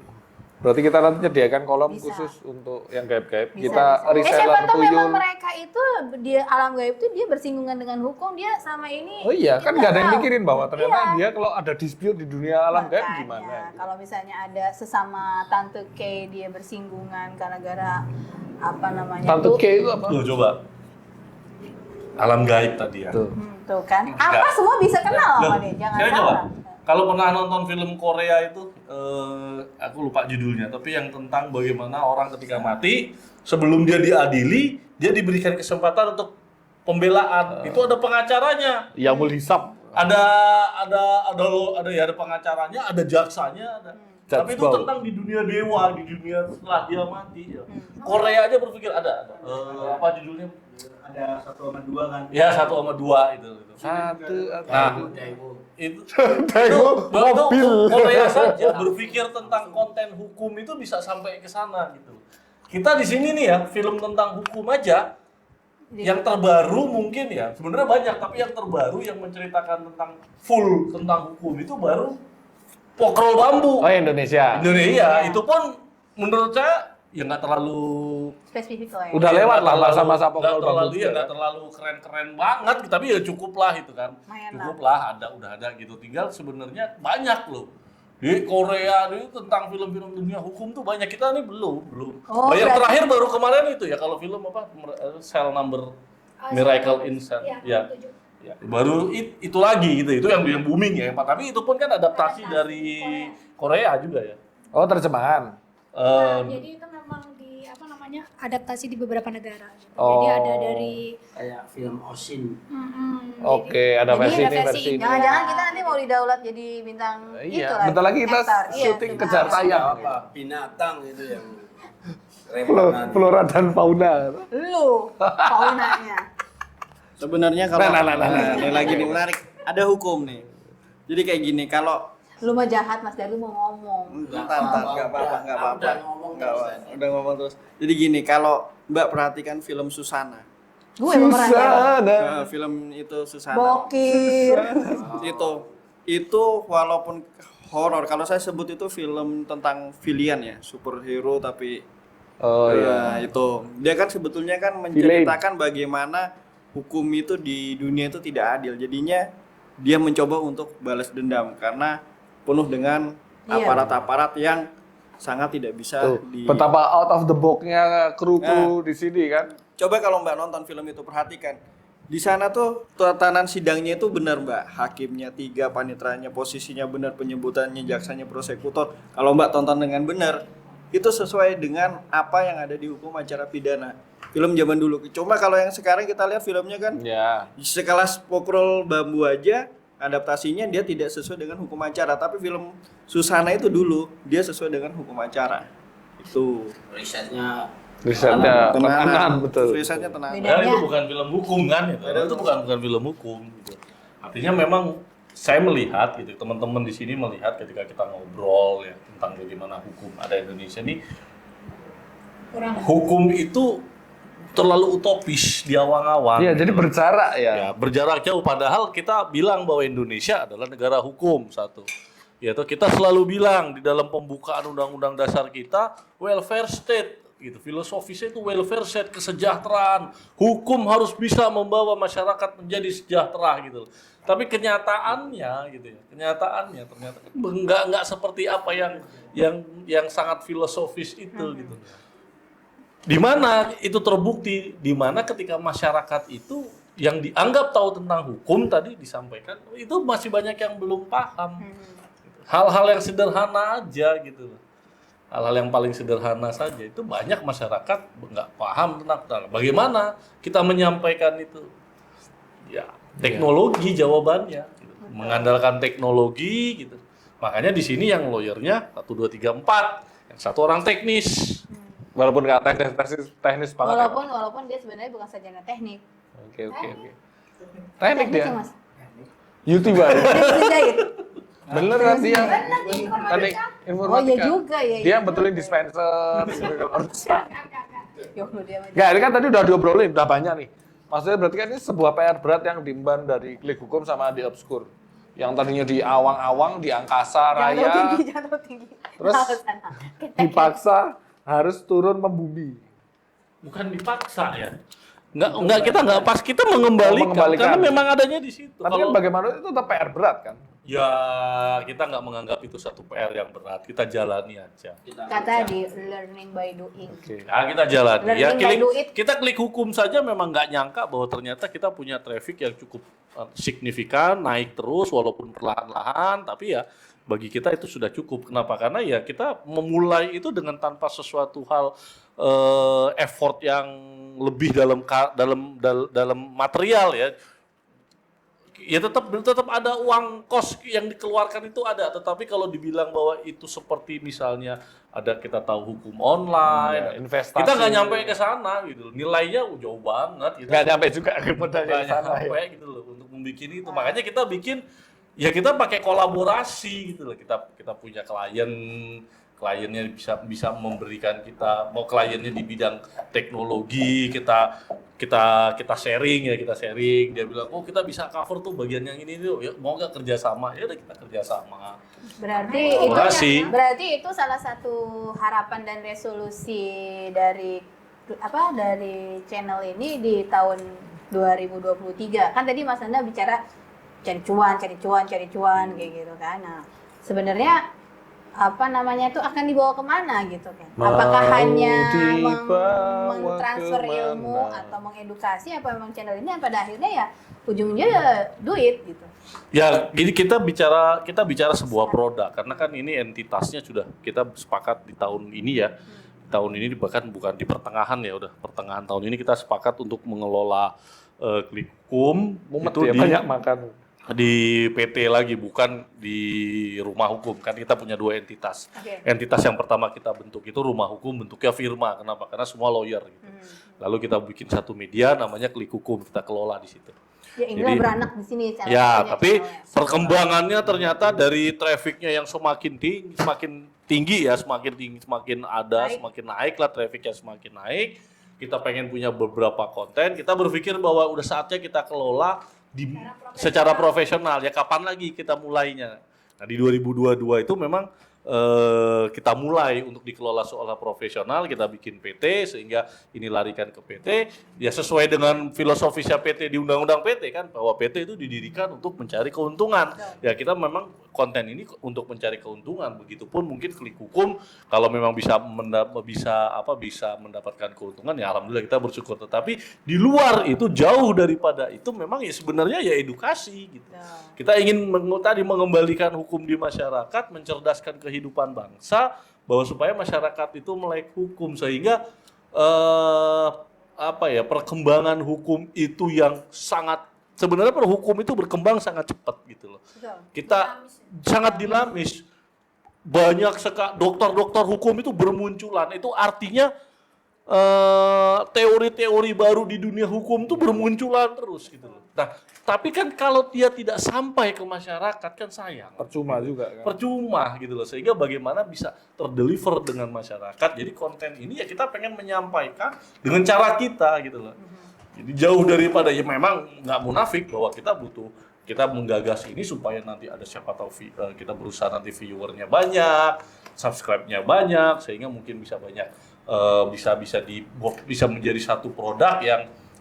Berarti kita nanti menyediakan kolom Bisa. khusus untuk yang gaib-gaib. Bisa, Kita bisa. reseller Siapa tahu memang tuyul. mereka itu di alam gaib itu dia bersinggungan dengan hukum, dia sama ini. Oh iya, kan kita nggak ada yang tahu. mikirin bahwa ternyata Iya. dia kalau ada dispute di dunia alam gaib Makanya, gimana. kalau misalnya ada sesama Tante K dia bersinggungan gara-gara apa namanya Tante tuh. K itu apa? Tuh coba. Alam gaib tadi ya. Tuh. Tuh kan. Apa semua bisa kenal sama dia, jangan Saya salah. coba. Kalau pernah nonton film Korea itu, aku lupa judulnya, tapi yang tentang bagaimana orang ketika mati, sebelum dia diadili, dia diberikan kesempatan untuk pembelaan. Itu ada pengacaranya, Yamul Hisab. ada pengacaranya, ada jaksanya, ada. Tapi itu Judge tentang di dunia dewa, di dunia setelah dia mati. Ya. Korea aja berpikir ada. Apa judulnya? Ada 1 sama 2 kan. Ya 1 sama 2 itu. Satu. Nah, Daewoo. itu mobil. Korea saja berpikir tentang konten hukum itu bisa sampai ke sana gitu. Kita di sini nih ya, film tentang hukum aja yang terbaru mungkin ya, sebenarnya banyak, tapi yang terbaru yang menceritakan tentang full tentang hukum itu baru Pokrol Bambu. Oh Indonesia. Indonesia itu pun menurut saya ya nggak terlalu Spesifik lah ya. Udah lewat lah masa-masa nggak Pokrol terlalu Bambu. ya nggak terlalu keren-keren banget, tapi ya cukup lah itu kan. Lumayan Cukup lah, udah ada gitu. Tinggal sebenarnya banyak loh. Di Korea itu tentang film-film dunia hukum tuh banyak, kita nih belum. Oh, Yang berarti- terakhir baru kemarin itu ya kalau film apa Cell Number Miracle in Cell. Ya. Ya, baru itu lagi gitu. Itu yang booming ya. Tapi itu pun kan adaptasi dari Korea juga ya. Oh terjemahan. Jadi itu memang adaptasi di beberapa negara. Gitu. Oh. Jadi ada dari Kayak film Osin. Oke, ada Jadi versi ada ini, versi versi ini. Jangan-jangan kita nanti mau didaulat jadi bintang Iya, itu lah. bentar lagi kita aktor. syuting Iya, kejar benar. tayang. Apa? Binatang itu yang remonan. Flora dan fauna. Lu faunanya. Sebenarnya kalau Nah. ini lagi nih menarik, ada hukum nih. Jadi kayak gini, kalau Lu mah jahat Mas Dalu mau ngomong. enggak apa-apa. Udah ngomong Nggak apa-apa. terus. Udah ngomong terus. Jadi gini, kalau Mbak perhatikan film Susana. Gue pemeran Susana. Film itu Susana. Bokir. Itu walaupun horor, kalau saya sebut itu film tentang villain ya, superhero tapi Oh iya. itu dia kan sebetulnya kan menceritakan bagaimana hukum itu di dunia itu tidak adil. Jadinya dia mencoba untuk balas dendam karena penuh dengan Iya. aparat-aparat yang sangat tidak bisa Tuh, di. betapa out of the box-nya kru-kru di sini kan. Coba kalau Mbak nonton film itu perhatikan. Di sana tuh tatanan sidangnya itu benar Mbak. Hakimnya 3, panitranya posisinya benar, penyebutannya, jaksanya, prosekutor. Kalau Mbak tonton dengan benar, itu sesuai dengan apa yang ada di hukum acara pidana. Film zaman dulu. Cuma kalau yang sekarang kita lihat filmnya kan Ya. sekelas Pokrol Bambu aja adaptasinya dia tidak sesuai dengan hukum acara, tapi film Susana itu dulu dia sesuai dengan hukum acara. Itu Risetnya Risetnya betul. Risetnya tenang. Beda. Padahal itu bukan film hukum kan itu bukan film hukum gitu. Artinya memang saya melihat gitu, teman-teman di sini melihat ketika kita ngobrol ya tentang bagaimana hukum ada Indonesia ini, hukum itu terlalu utopis di awang-awang. Iya, jadi gitu. berjarak ya. Ya, berjarak jauh padahal kita bilang bahwa Indonesia adalah negara hukum satu. Yaitu kita selalu bilang di dalam pembukaan Undang-Undang Dasar kita welfare state gitu. Filosofisnya itu welfare state, kesejahteraan. Hukum harus bisa membawa masyarakat menjadi sejahtera gitu. Tapi kenyataannya gitu ya. Kenyataannya ternyata enggak seperti apa yang sangat filosofis itu gitu. Di mana itu terbukti, di mana ketika masyarakat itu yang dianggap tahu tentang hukum tadi disampaikan, itu masih banyak yang belum paham. Hal-hal yang sederhana aja gitu. Hal-hal yang paling sederhana saja itu banyak masyarakat nggak paham tentang bagaimana kita menyampaikan itu. Ya, teknologi jawabannya. Gitu. Mengandalkan teknologi gitu. Makanya di sini yang lawyernya 1, 2, 3, 4, yang satu orang teknis. Walaupun nggak teknis banget. Walaupun dia sebenarnya bukan sarjana teknik. Oke. Teknik dia. sih, Mas. YouTuber. Dia bisa jahit. Bener kan dia? Teknik Oh informatika. iya juga ya. Dia betulin dispenser. Yo, dia mah. Enggak, ini kan tadi udah diobrolin, udah banyak nih. Maksudnya berarti kan ini sebuah PR berat yang diemban dari Klik Hukum sama di Obskur. Yang tadinya di awang-awang, di angkasa raya, Jangan terlalu tinggi. Terus dipaksa harus turun membumi. Bukan dipaksa ya. Kita mengembalikan, karena memang adanya di situ. Tapi kan bagaimana itu tetap PR berat kan? Ya, kita nggak menganggap itu satu PR yang berat. Kita jalani aja. Kata di learning by doing. Oke. Ya, kita jalani. Ya, Learning by do it. kita klik hukum saja memang nggak nyangka bahwa ternyata kita punya traffic yang cukup signifikan, naik terus walaupun perlahan-lahan. Tapi ya, bagi kita itu sudah cukup. Kenapa? Karena ya kita memulai itu dengan tanpa sesuatu hal effort yang lebih dalam material ya. Ya tetap ada uang kos yang dikeluarkan itu ada, tetapi kalau dibilang bahwa itu seperti misalnya ada kita tahu hukum online, investasi. kita nggak nyampe ke sana gitu, nilainya jauh banget. Gitu. Nggak nyampe juga modalnya Nggak ke sana. nyampe gitu loh untuk membuat itu. Makanya kita bikin, ya kita pakai kolaborasi gitu loh. Kita punya kliennya bisa memberikan kita, mau kliennya di bidang teknologi, kita sharing, dia bilang kita bisa cover tuh bagian yang ini tuh, mau nggak kerjasama, ya udah kita kerjasama. Berarti itu salah satu harapan dan resolusi dari channel ini di tahun 2023. Kan tadi Mas Nanda bicara cari cuan kayak gitu kan. Nah, sebenarnya itu akan dibawa kemana gitu kan? Apakah hanya mentransfer ilmu atau mengedukasi, apa memang channel ini pada akhirnya ya ujungnya duit gitu? Ya, jadi kita bicara sebuah produk karena kan ini entitasnya sudah kita sepakat di tahun ini ya. Tahun ini bahkan bukan di pertengahan ya, udah pertengahan tahun ini kita sepakat untuk mengelola Klik Hukum Mumet itu ya, banyak makan. Di PT lagi, bukan di Rumah Hukum. Kan kita punya 2 entitas. Okay. Entitas yang pertama kita bentuk itu Rumah Hukum, bentuknya firma. Kenapa? Karena semua lawyer gitu. Lalu kita bikin satu media namanya Klik Hukum, kita kelola di situ. Ya inilah beranak di sini. Ya, tapi perkembangannya ternyata dari trafficnya yang semakin tinggi ya, semakin ada, semakin naik lah trafficnya, semakin naik. Kita pengen punya beberapa konten, kita berpikir bahwa udah saatnya kita kelola secara profesional. Ya kapan lagi kita mulainya? Nah di 2022 itu memang kita mulai untuk dikelola seolah profesional, kita bikin PT sehingga ini larikan ke PT ya sesuai dengan filosofisnya PT di Undang-Undang PT kan, bahwa PT itu didirikan untuk mencari keuntungan. Ya kita memang konten ini untuk mencari keuntungan, begitupun mungkin Klik Hukum kalau memang bisa mendapatkan keuntungan ya alhamdulillah kita bersyukur, tetapi di luar itu jauh daripada itu memang ya sebenarnya ya edukasi gitu. Kita ingin tadi mengembalikan hukum di masyarakat, mencerdaskan kehidupan bangsa, bahwa supaya masyarakat itu melek hukum sehingga perkembangan hukum itu yang sangat sebenarnya hukum itu berkembang sangat cepat gitu loh. Kita sangat dinamis. Banyak dokter-dokter hukum itu bermunculan. Itu artinya teori-teori baru di dunia hukum itu bermunculan terus gitu loh. Nah, tapi kan kalau dia tidak sampai ke masyarakat kan sayang. Percuma juga kan. Percuma gitu loh. Sehingga bagaimana bisa terdeliver dengan masyarakat. Jadi konten ini ya kita pengen menyampaikan dengan cara kita gitu loh. Jadi jauh daripada ya memang nggak munafik bahwa kita menggagas ini supaya nanti ada siapa tahu kita berusaha nanti viewernya banyak, subscribe-nya banyak sehingga mungkin bisa banyak bisa menjadi satu produk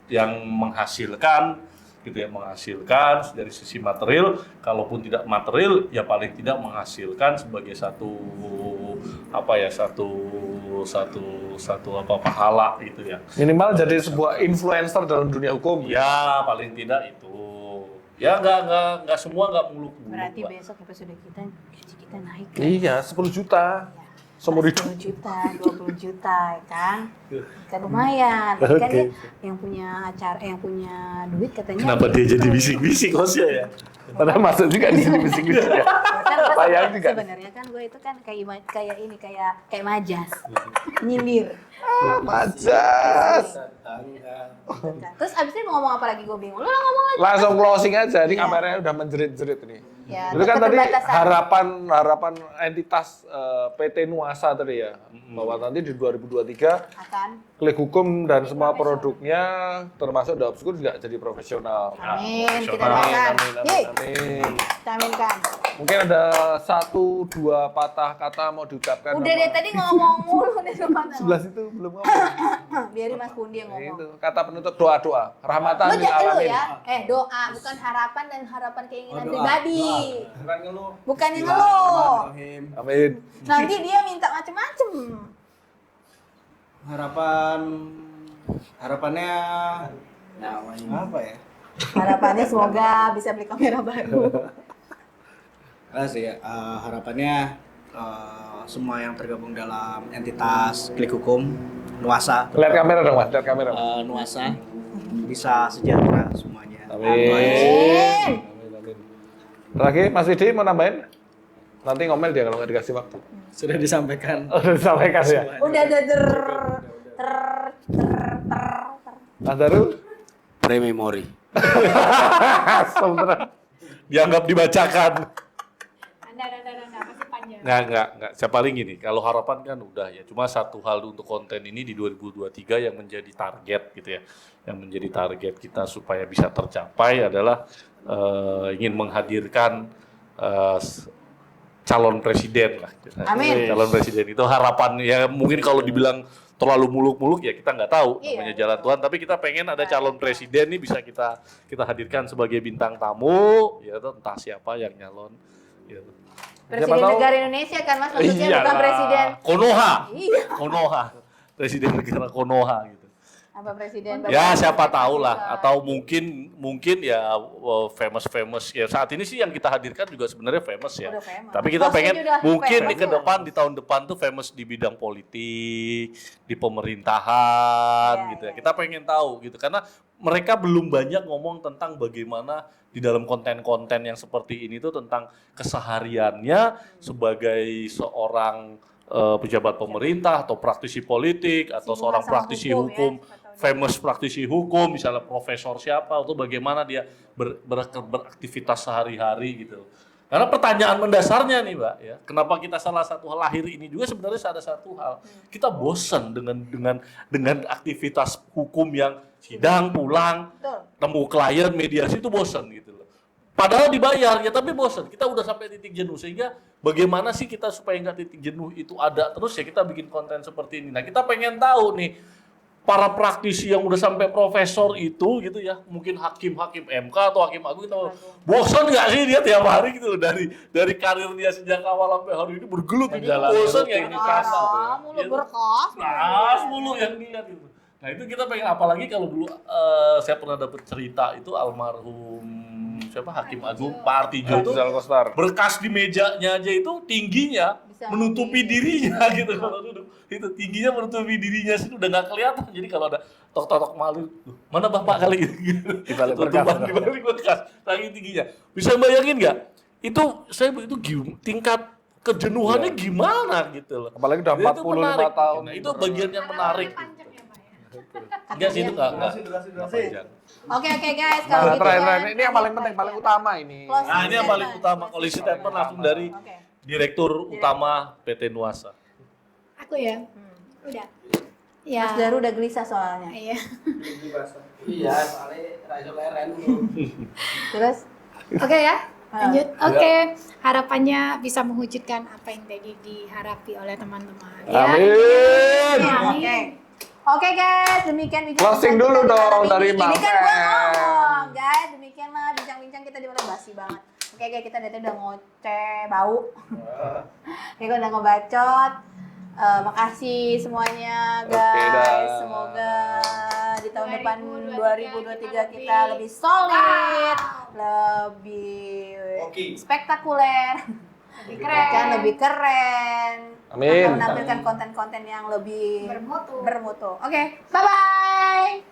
yang menghasilkan gitu ya, menghasilkan dari sisi material, kalaupun tidak material ya paling tidak menghasilkan sebagai satu pahala gitu ya. Minimal jadi sebuah influencer dalam dunia hukum. Ya paling tidak itu. Ya nggak semua nggak muluk-muluk. Berarti Pak. besok episode kita gaji kita naik. Iya, 10 juta. Seumur hidup. 10 juta, 20 juta ya kan? Kan lumayan. Kan dia yang punya acara, yang punya duit katanya. Kenapa dia jadi bisik-bisik hostnya ya? Padahal masuk juga di sini bisik-bisik ya. Kan Sayang juga. sebenarnya kan gue itu kan kayak majas. Nyindir. Majas. Terus abis ini mau ngomong apa lagi gue bingung. Lu ngomong aja. Langsung closing aja. Ini Iya. kameranya udah menjerit-jerit nih. Ya, Itu kan tadi keterbatasan. harapan entitas PT Nuasa tadi ya, bahwa nanti di 2023 akan. Klik Hukum dan semua produknya termasuk The Obscure juga jadi profesional. Amin, kita Amin, doakan. Yeay, Amin. kita aminkan. Mungkin ada 1-2 patah kata mau diucapkan. Udah deh tadi ngomong mulu nih sama Sebelah situ belum ngomong. biarin Mas Pundi yang Nah, ngomong. itu kata penutup doa-doa. Rahmatan Lu lil jangan lu alamin. ya. Doa bukan harapan dan harapan keinginan Doa. pribadi. Bukan ngeluh. Bukannya ngeluh. Bismillahirrahmanirrahim. Amin. Nanti dia minta macem-macem. Harapannya apa ya? Harapannya semoga bisa beli kamera baru. Harapannya semua yang tergabung dalam entitas Klik Hukum Nuasa Lihat kamera dong, Mas. Lihat kamera. Nuasa bisa sejahtera semuanya. Amin. Amin. Amin. Lagi Mas Widi mau nambahin? Nanti ngomel dia kalau nggak dikasih waktu. Sudah disampaikan. Oh, udah disampaikan ya. Udah ter. Mas Darul? Pre-memory. Sebenarnya. Dianggap dibacakan. Anda masih panjang. Nggak. Saya paling gini, kalau harapan kan udah ya. Cuma satu hal untuk konten ini di 2023 yang menjadi target gitu ya. Yang menjadi target kita supaya bisa tercapai adalah ingin menghadirkan calon presiden lah. Amin. Calon presiden itu harapan ya mungkin kalau dibilang terlalu muluk-muluk ya kita nggak tahu Iya. namanya jalan Tuhan, tapi kita pengen ada calon presiden nih bisa kita hadirkan sebagai bintang tamu ya entah siapa yang nyalon gitu. Presiden tahu. negara Indonesia kan Mas, maksudnya Iyalah. bukan presiden. Konoha. Iya. Konoha. Presiden negara Konoha gitu. Apa presiden? Ya siapa tahu lah atau mungkin ya famous ya saat ini sih yang kita hadirkan juga sebenarnya famous ya. Udah famous. Tapi kita Hostnya pengen udah mungkin famous nih ke ya. depan di tahun depan tuh famous di bidang politik, di pemerintahan Ya, gitu ya. ya. Kita pengen tahu gitu karena mereka belum banyak ngomong tentang bagaimana di dalam konten-konten yang seperti ini tuh tentang kesehariannya sebagai seorang pejabat pemerintah atau praktisi politik atau Singgungan seorang sama praktisi hukum ya, hukum, siapa tahu dia. famous praktisi hukum, misalnya profesor siapa, atau bagaimana dia beraktivitas sehari-hari gitu. Karena pertanyaan mendasarnya nih Mbak, ya, kenapa kita salah satu hal lahir ini juga sebenarnya ada satu hal, kita bosan dengan aktivitas hukum yang sidang, pulang, Betul. temu klien, mediasi itu bosan gitu loh. Padahal dibayar ya, tapi bosan. Kita udah sampai titik jenuh sehingga bagaimana sih kita supaya nggak titik jenuh itu ada terus ya kita bikin konten seperti ini. Nah kita pengen tahu nih para praktisi yang udah sampai profesor itu gitu ya, mungkin hakim MK atau hakim agung itu bosan nggak sih dia tiap hari gitu loh dari karir dia sejak awal sampai hari ini bergelut bosan nggak ini Ah, mulu berkah. mulu yang dilihat gitu. Nah itu kita pengen apalagi kalau dulu saya pernah dapat cerita itu almarhum siapa Hakim Agung Pak Artijo itu Rizal Kostar. berkas di mejanya aja itu tingginya Bisa menutupi dirinya gitu kalau duduk. Itu tingginya menutupi dirinya sih udah nggak kelihatan. Jadi kalau ada tok-tok malu, mana bapak kali gitu. Di balik berkas. Tutupan di balik berkas, saking tingginya. Bisa bayangin nggak? Itu tingkat kejenuhannya gimana gitu loh. Apalagi udah Jadi itu 45 menarik. tahun. Nah, itu bagian yang menarik. Panjang ya, Pak ya? Enggak sih itu enggak panjang. Oke guys, kalau Nah, gitu terakhir, kan, ini yang paling penting, paling utama ini. Closing Nah, ini yang paling statement. utama. Closing statement langsung dari Oke. Direktur Utama PT Nuasa. Aku ya. Udah. Ya. Mas Daru udah gelisah soalnya. Iya. Iya, soalnya Raja Leren. Terus Oke ya. Lanjut. Oke. Harapannya bisa mewujudkan apa yang tadi diharapi oleh teman-teman. Ya. Amin. Oke. Oke guys, demikian bincang Closing dulu dong dari Ini Bang kan gua Pen. ngomong, guys. Demikianlah bincang-bincang kita di mana basi banget. Oke guys, kita dari tadi udah ngoceh bau. Oke, gua udah ngebacot. Makasih semuanya Oke, guys. dah. Semoga di tahun depan 2023 2023 kita lebih solid, lebih spektakuler, keren. lebih keren. Amin. Akan menampilkan konten-konten yang lebih Bermutu. bermutu. Oke, bye bye.